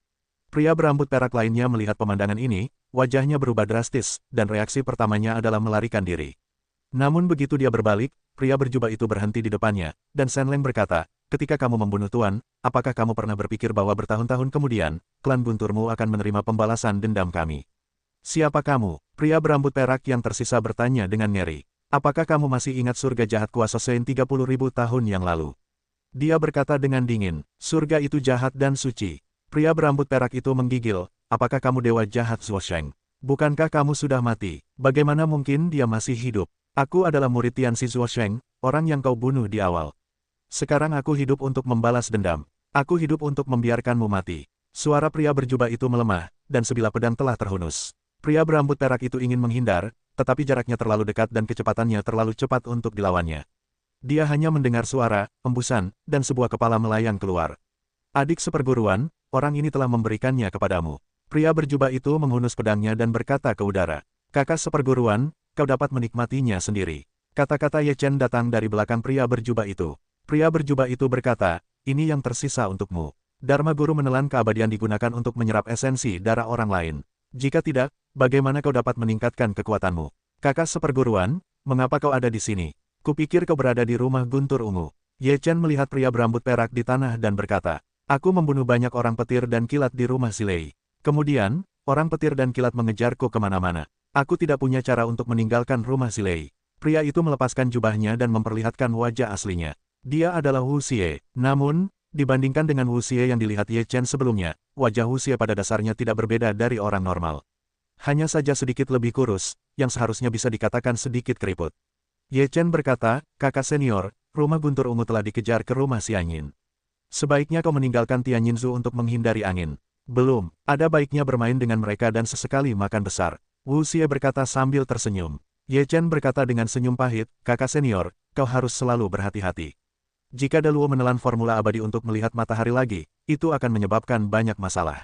Pria berambut perak lainnya melihat pemandangan ini, wajahnya berubah drastis, dan reaksi pertamanya adalah melarikan diri. Namun begitu dia berbalik, pria berjubah itu berhenti di depannya, dan Shen Leng berkata, ketika kamu membunuh Tuan, apakah kamu pernah berpikir bahwa bertahun-tahun kemudian, klan Gunturmu akan menerima pembalasan dendam kami? Siapa kamu? Pria berambut perak yang tersisa bertanya dengan ngeri. Apakah kamu masih ingat surga jahat kuasa Sein 30.000 tahun yang lalu? Dia berkata dengan dingin, surga itu jahat dan suci. Pria berambut perak itu menggigil, apakah kamu dewa jahat Zuosheng? Bukankah kamu sudah mati? Bagaimana mungkin dia masih hidup? Aku adalah murid Tianxi Zuosheng, orang yang kau bunuh di awal. Sekarang aku hidup untuk membalas dendam. Aku hidup untuk membiarkanmu mati. Suara pria berjubah itu melemah, dan sebilah pedang telah terhunus. Pria berambut perak itu ingin menghindar, tetapi jaraknya terlalu dekat dan kecepatannya terlalu cepat untuk dilawannya. Dia hanya mendengar suara, embusan, dan sebuah kepala melayang keluar. Adik seperguruan, orang ini telah memberikannya kepadamu. Pria berjubah itu menghunus pedangnya dan berkata ke udara. Kakak seperguruan, kau dapat menikmatinya sendiri. Kata-kata Ye Chen datang dari belakang pria berjubah itu. Pria berjubah itu berkata, ini yang tersisa untukmu. Dharma Guru menelan keabadian digunakan untuk menyerap esensi darah orang lain. Jika tidak, bagaimana kau dapat meningkatkan kekuatanmu? Kakak seperguruan, mengapa kau ada di sini? Kupikir kau berada di rumah guntur ungu. Ye Chen melihat pria berambut perak di tanah dan berkata, aku membunuh banyak orang petir dan kilat di rumah Silei. Kemudian, orang petir dan kilat mengejarku kemana-mana. Aku tidak punya cara untuk meninggalkan rumah Silei. Pria itu melepaskan jubahnya dan memperlihatkan wajah aslinya. Dia adalah Wu Xie. Namun, dibandingkan dengan Wu Xie yang dilihat Ye Chen sebelumnya, wajah Wu Xie pada dasarnya tidak berbeda dari orang normal. Hanya saja sedikit lebih kurus, yang seharusnya bisa dikatakan sedikit keriput. Ye Chen berkata, kakak senior, rumah guntur ungu telah dikejar ke rumah si angin. Sebaiknya kau meninggalkan Tianjinzu untuk menghindari angin. Belum, ada baiknya bermain dengan mereka dan sesekali makan besar. Wu Xie berkata sambil tersenyum. Ye Chen berkata dengan senyum pahit, kakak senior, kau harus selalu berhati-hati. Jika Daluo menelan formula abadi untuk melihat matahari lagi, itu akan menyebabkan banyak masalah.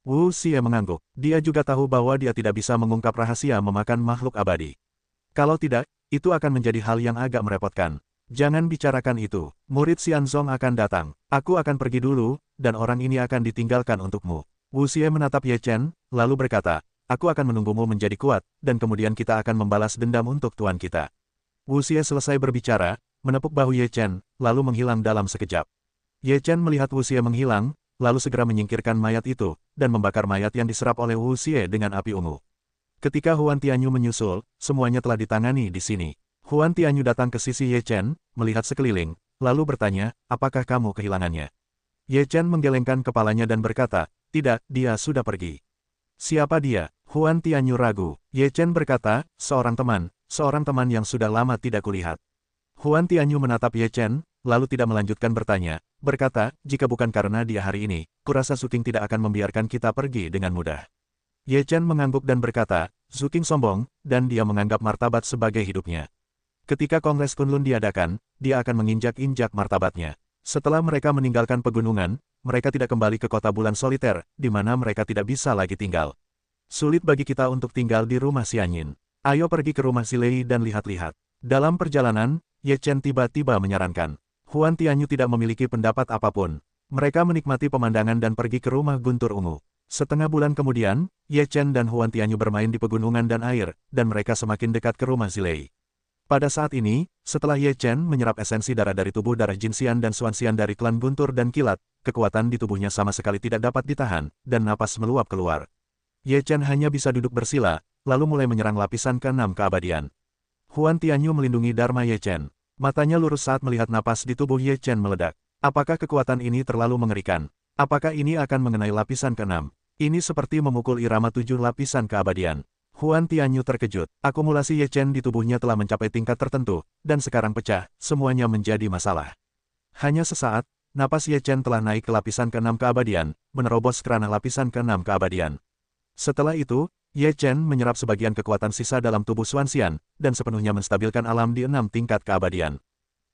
Wu Xie mengangguk. Dia juga tahu bahwa dia tidak bisa mengungkap rahasia memakan makhluk abadi. Kalau tidak, itu akan menjadi hal yang agak merepotkan. Jangan bicarakan itu. Murid Xianzong akan datang. Aku akan pergi dulu, dan orang ini akan ditinggalkan untukmu. Wu Xie menatap Ye Chen, lalu berkata, aku akan menunggumu menjadi kuat, dan kemudian kita akan membalas dendam untuk tuan kita. Wu Xie selesai berbicara, menepuk bahu Ye Chen, lalu menghilang dalam sekejap. Ye Chen melihat Wu Xie menghilang, lalu segera menyingkirkan mayat itu, dan membakar mayat yang diserap oleh Wu Xie dengan api ungu. Ketika Huan Tianyu menyusul, semuanya telah ditangani di sini. Huan Tianyu datang ke sisi Ye Chen, melihat sekeliling, lalu bertanya, apakah kamu kehilangannya? Ye Chen menggelengkan kepalanya dan berkata, tidak, dia sudah pergi. Siapa dia? Huan Tianyu ragu. Ye Chen berkata, seorang teman yang sudah lama tidak kulihat. Huan Tianyu menatap Ye Chen, lalu tidak melanjutkan bertanya, berkata, jika bukan karena dia hari ini, kurasa Suking tidak akan membiarkan kita pergi dengan mudah. Ye Chen mengangguk dan berkata, Suking sombong, dan dia menganggap martabat sebagai hidupnya. Ketika Kongres Kunlun diadakan, dia akan menginjak-injak martabatnya. Setelah mereka meninggalkan pegunungan, mereka tidak kembali ke kota bulan soliter, di mana mereka tidak bisa lagi tinggal. Sulit bagi kita untuk tinggal di rumah Xianyin. Ayo pergi ke rumah Silei dan lihat-lihat. Dalam perjalanan, Ye Chen tiba-tiba menyarankan. Huan Tianyu tidak memiliki pendapat apapun. Mereka menikmati pemandangan dan pergi ke rumah guntur ungu. Setengah bulan kemudian, Ye Chen dan Huan Tianyu bermain di pegunungan dan air, dan mereka semakin dekat ke rumah Silei. Pada saat ini, setelah Ye Chen menyerap esensi darah dari tubuh darah Jinxian dan Xuanxian dari klan Guntur dan Kilat, kekuatan di tubuhnya sama sekali tidak dapat ditahan, dan napas meluap keluar. Ye Chen hanya bisa duduk bersila, lalu mulai menyerang lapisan ke-6 keabadian. Huan Tianyu melindungi Dharma Ye Chen. Matanya lurus saat melihat napas di tubuh Ye Chen meledak. Apakah kekuatan ini terlalu mengerikan? Apakah ini akan mengenai lapisan ke-6? Ini seperti memukul irama 7 lapisan keabadian. Huan Tianyu terkejut. Akumulasi Ye Chen di tubuhnya telah mencapai tingkat tertentu, dan sekarang pecah, semuanya menjadi masalah. Hanya sesaat, napas Ye Chen telah naik ke lapisan ke-6 keabadian, menerobos kerana lapisan ke-6 keabadian. Setelah itu, Ye Chen menyerap sebagian kekuatan sisa dalam tubuh Xuanxian, dan sepenuhnya menstabilkan alam di 6 tingkat keabadian.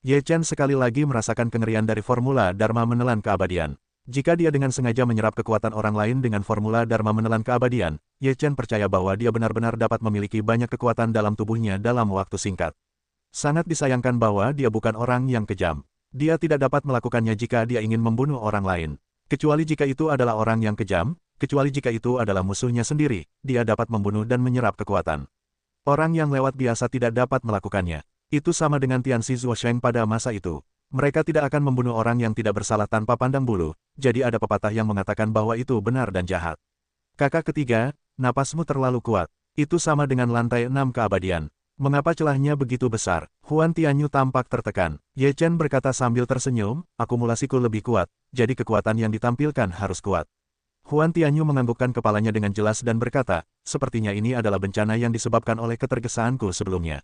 Ye Chen sekali lagi merasakan kengerian dari formula Dharma menelan keabadian. Jika dia dengan sengaja menyerap kekuatan orang lain dengan formula Dharma menelan keabadian, Ye Chen percaya bahwa dia benar-benar dapat memiliki banyak kekuatan dalam tubuhnya dalam waktu singkat. Sangat disayangkan bahwa dia bukan orang yang kejam. Dia tidak dapat melakukannya jika dia ingin membunuh orang lain. Kecuali jika itu adalah orang yang kejam, kecuali jika itu adalah musuhnya sendiri, dia dapat membunuh dan menyerap kekuatan. Orang yang lewat biasa tidak dapat melakukannya. Itu sama dengan Tianxi Zuosheng pada masa itu. Mereka tidak akan membunuh orang yang tidak bersalah tanpa pandang bulu, jadi ada pepatah yang mengatakan bahwa itu benar dan jahat. Kakak ketiga, napasmu terlalu kuat. Itu sama dengan lantai 6 keabadian. Mengapa celahnya begitu besar? Huan Tianyu tampak tertekan. Ye Chen berkata sambil tersenyum, akumulasiku lebih kuat, jadi kekuatan yang ditampilkan harus kuat. Huan Tianyu menganggukkan kepalanya dengan jelas dan berkata, sepertinya ini adalah bencana yang disebabkan oleh ketergesaanku sebelumnya.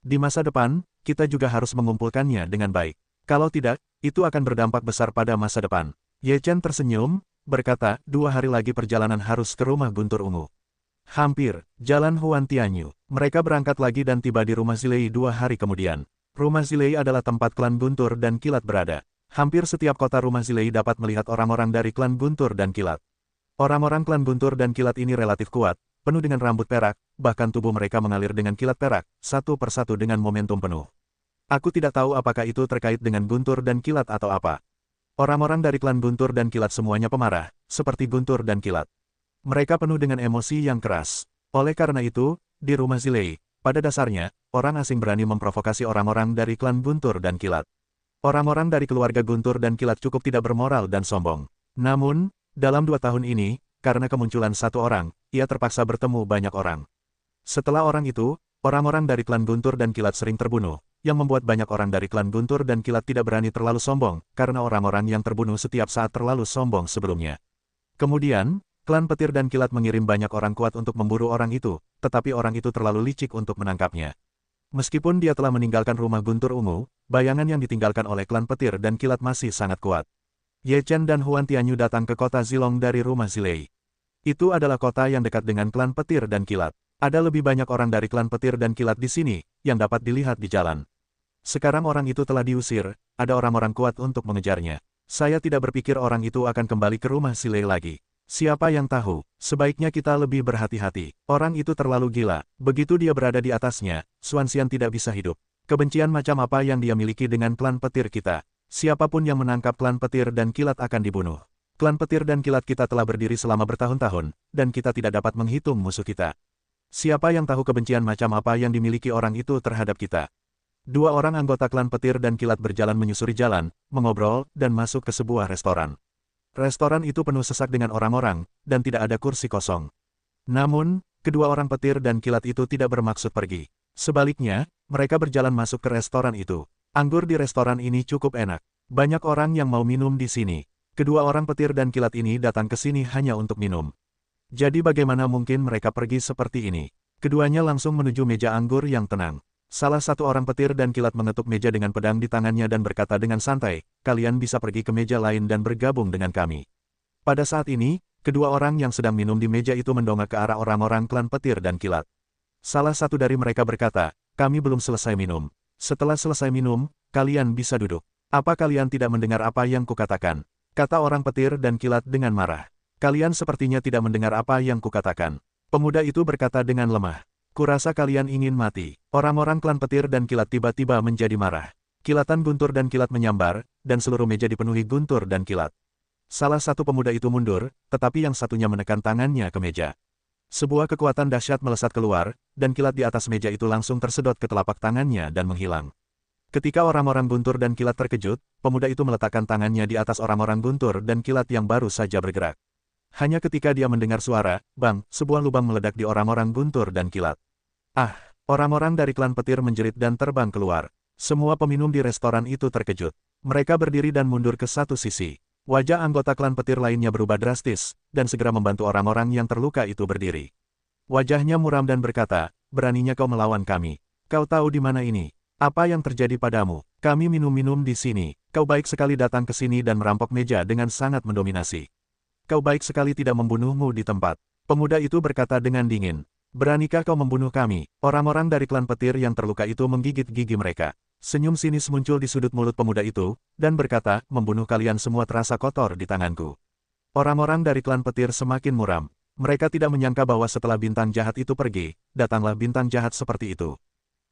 Di masa depan, kita juga harus mengumpulkannya dengan baik. Kalau tidak, itu akan berdampak besar pada masa depan. Ye Chen tersenyum, berkata, 2 hari lagi perjalanan harus ke rumah Guntur Ungu. Hampir, jalan Huan Tianyu. Mereka berangkat lagi dan tiba di rumah Zilei 2 hari kemudian. Rumah Zilei adalah tempat klan Guntur dan Kilat berada. Hampir setiap kota rumah Zilei dapat melihat orang-orang dari klan Guntur dan Kilat. Orang-orang klan Guntur dan Kilat ini relatif kuat, penuh dengan rambut perak, bahkan tubuh mereka mengalir dengan kilat perak, satu persatu dengan momentum penuh. Aku tidak tahu apakah itu terkait dengan Guntur dan Kilat atau apa. Orang-orang dari klan Guntur dan Kilat semuanya pemarah, seperti Guntur dan Kilat. Mereka penuh dengan emosi yang keras. Oleh karena itu, di rumah Zilei, pada dasarnya, orang asing berani memprovokasi orang-orang dari klan Guntur dan Kilat. Orang-orang dari keluarga Guntur dan Kilat cukup tidak bermoral dan sombong. Namun, dalam 2 tahun ini, karena kemunculan satu orang, ia terpaksa bertemu banyak orang. Setelah orang itu, orang-orang dari klan Guntur dan Kilat sering terbunuh, yang membuat banyak orang dari klan Guntur dan Kilat tidak berani terlalu sombong, karena orang-orang yang terbunuh setiap saat terlalu sombong sebelumnya. Kemudian, klan Petir dan Kilat mengirim banyak orang kuat untuk memburu orang itu, tetapi orang itu terlalu licik untuk menangkapnya. Meskipun dia telah meninggalkan rumah Guntur Ungu, bayangan yang ditinggalkan oleh klan Petir dan Kilat masih sangat kuat. Ye Chen dan Huan Tianyu datang ke kota Zilong dari rumah Zilei. Itu adalah kota yang dekat dengan klan Petir dan Kilat. Ada lebih banyak orang dari klan Petir dan Kilat di sini, yang dapat dilihat di jalan. Sekarang orang itu telah diusir, ada orang-orang kuat untuk mengejarnya. Saya tidak berpikir orang itu akan kembali ke rumah Zilei lagi. Siapa yang tahu, sebaiknya kita lebih berhati-hati. Orang itu terlalu gila, begitu dia berada di atasnya, Xuanxian tidak bisa hidup. Kebencian macam apa yang dia miliki dengan klan Petir kita? Siapapun yang menangkap klan Petir dan Kilat akan dibunuh. Klan Petir dan Kilat kita telah berdiri selama bertahun-tahun, dan kita tidak dapat menghitung musuh kita. Siapa yang tahu kebencian macam apa yang dimiliki orang itu terhadap kita? 2 orang anggota klan Petir dan Kilat berjalan menyusuri jalan, mengobrol, dan masuk ke sebuah restoran. Restoran itu penuh sesak dengan orang-orang, dan tidak ada kursi kosong. Namun, kedua orang Petir dan Kilat itu tidak bermaksud pergi. Sebaliknya, mereka berjalan masuk ke restoran itu. Anggur di restoran ini cukup enak. Banyak orang yang mau minum di sini. Kedua orang Petir dan Kilat ini datang ke sini hanya untuk minum. Jadi bagaimana mungkin mereka pergi seperti ini? Keduanya langsung menuju meja anggur yang tenang. Salah satu orang Petir dan Kilat mengetuk meja dengan pedang di tangannya dan berkata dengan santai, kalian bisa pergi ke meja lain dan bergabung dengan kami. Pada saat ini, kedua orang yang sedang minum di meja itu mendongak ke arah orang-orang klan Petir dan Kilat. Salah satu dari mereka berkata, kami belum selesai minum. Setelah selesai minum, kalian bisa duduk. Apa kalian tidak mendengar apa yang kukatakan? Kata orang Petir dan Kilat dengan marah. Kalian sepertinya tidak mendengar apa yang kukatakan. Pemuda itu berkata dengan lemah. Kurasa kalian ingin mati. Orang-orang klan Petir dan Kilat tiba-tiba menjadi marah. Kilatan Guntur dan Kilat menyambar, dan seluruh meja dipenuhi Guntur dan Kilat. Salah satu pemuda itu mundur, tetapi yang satunya menekan tangannya ke meja. Sebuah kekuatan dahsyat melesat keluar, dan Kilat di atas meja itu langsung tersedot ke telapak tangannya dan menghilang. Ketika orang-orang Guntur dan Kilat terkejut, pemuda itu meletakkan tangannya di atas orang-orang Guntur dan Kilat yang baru saja bergerak. Hanya ketika dia mendengar suara, bang, sebuah lubang meledak di orang-orang Guntur dan Kilat. Ah, orang-orang dari klan Petir menjerit dan terbang keluar. Semua peminum di restoran itu terkejut. Mereka berdiri dan mundur ke satu sisi. Wajah anggota klan Petir lainnya berubah drastis, dan segera membantu orang-orang yang terluka itu berdiri. Wajahnya muram dan berkata, beraninya kau melawan kami. Kau tahu di mana ini? Apa yang terjadi padamu? Kami minum-minum di sini. Kau baik sekali datang ke sini dan merampok meja dengan sangat mendominasi. Kau baik sekali tidak membunuhmu di tempat. Pemuda itu berkata dengan dingin. Beranikah kau membunuh kami? Orang-orang dari klan Petir yang terluka itu menggigit gigi mereka. Senyum sinis muncul di sudut mulut pemuda itu, dan berkata, membunuh kalian semua terasa kotor di tanganku. Orang-orang dari klan Petir semakin muram. Mereka tidak menyangka bahwa setelah bintang jahat itu pergi, datanglah bintang jahat seperti itu.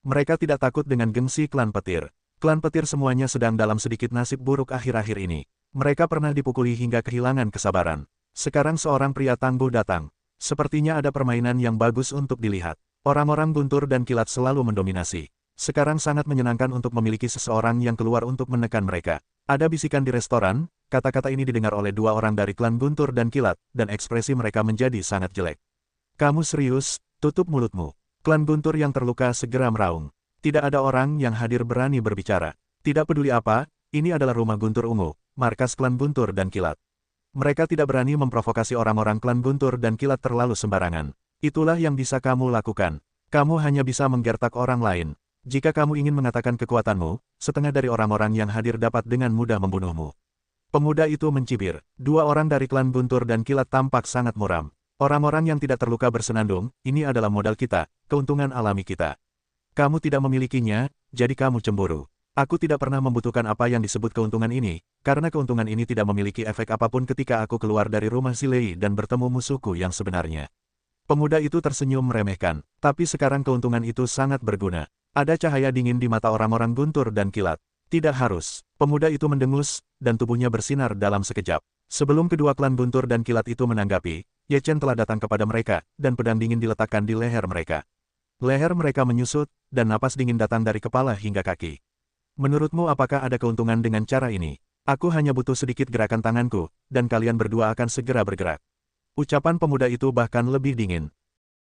Mereka tidak takut dengan gengsi klan Petir. Klan Petir semuanya sedang dalam sedikit nasib buruk akhir-akhir ini. Mereka pernah dipukuli hingga kehilangan kesabaran. Sekarang seorang pria tangguh datang. Sepertinya ada permainan yang bagus untuk dilihat. Orang-orang Guntur dan Kilat selalu mendominasi. Sekarang sangat menyenangkan untuk memiliki seseorang yang keluar untuk menekan mereka. Ada bisikan di restoran, kata-kata ini didengar oleh dua orang dari klan Guntur dan Kilat, dan ekspresi mereka menjadi sangat jelek. Kamu serius? Tutup mulutmu. Klan Guntur yang terluka segera meraung. Tidak ada orang yang hadir berani berbicara. Tidak peduli apa, ini adalah rumah Guntur Ungu, markas klan Guntur dan Kilat. Mereka tidak berani memprovokasi orang-orang klan Guntur dan Kilat terlalu sembarangan. Itulah yang bisa kamu lakukan. Kamu hanya bisa menggertak orang lain. Jika kamu ingin mengatakan kekuatanmu, setengah dari orang-orang yang hadir dapat dengan mudah membunuhmu. Pemuda itu mencibir. Dua orang dari klan Guntur dan Kilat tampak sangat muram. Orang-orang yang tidak terluka bersenandung, ini adalah modal kita, keuntungan alami kita. Kamu tidak memilikinya, jadi kamu cemburu. Aku tidak pernah membutuhkan apa yang disebut keuntungan ini, karena keuntungan ini tidak memiliki efek apapun ketika aku keluar dari rumah Zilei dan bertemu musuhku yang sebenarnya. Pemuda itu tersenyum meremehkan, tapi sekarang keuntungan itu sangat berguna. Ada cahaya dingin di mata orang-orang Guntur dan Kilat. Tidak harus. Pemuda itu mendengus, dan tubuhnya bersinar dalam sekejap. Sebelum kedua klan Guntur dan Kilat itu menanggapi, Ye Chen telah datang kepada mereka, dan pedang dingin diletakkan di leher mereka. Leher mereka menyusut, dan napas dingin datang dari kepala hingga kaki. Menurutmu apakah ada keuntungan dengan cara ini? Aku hanya butuh sedikit gerakan tanganku, dan kalian berdua akan segera bergerak. Ucapan pemuda itu bahkan lebih dingin.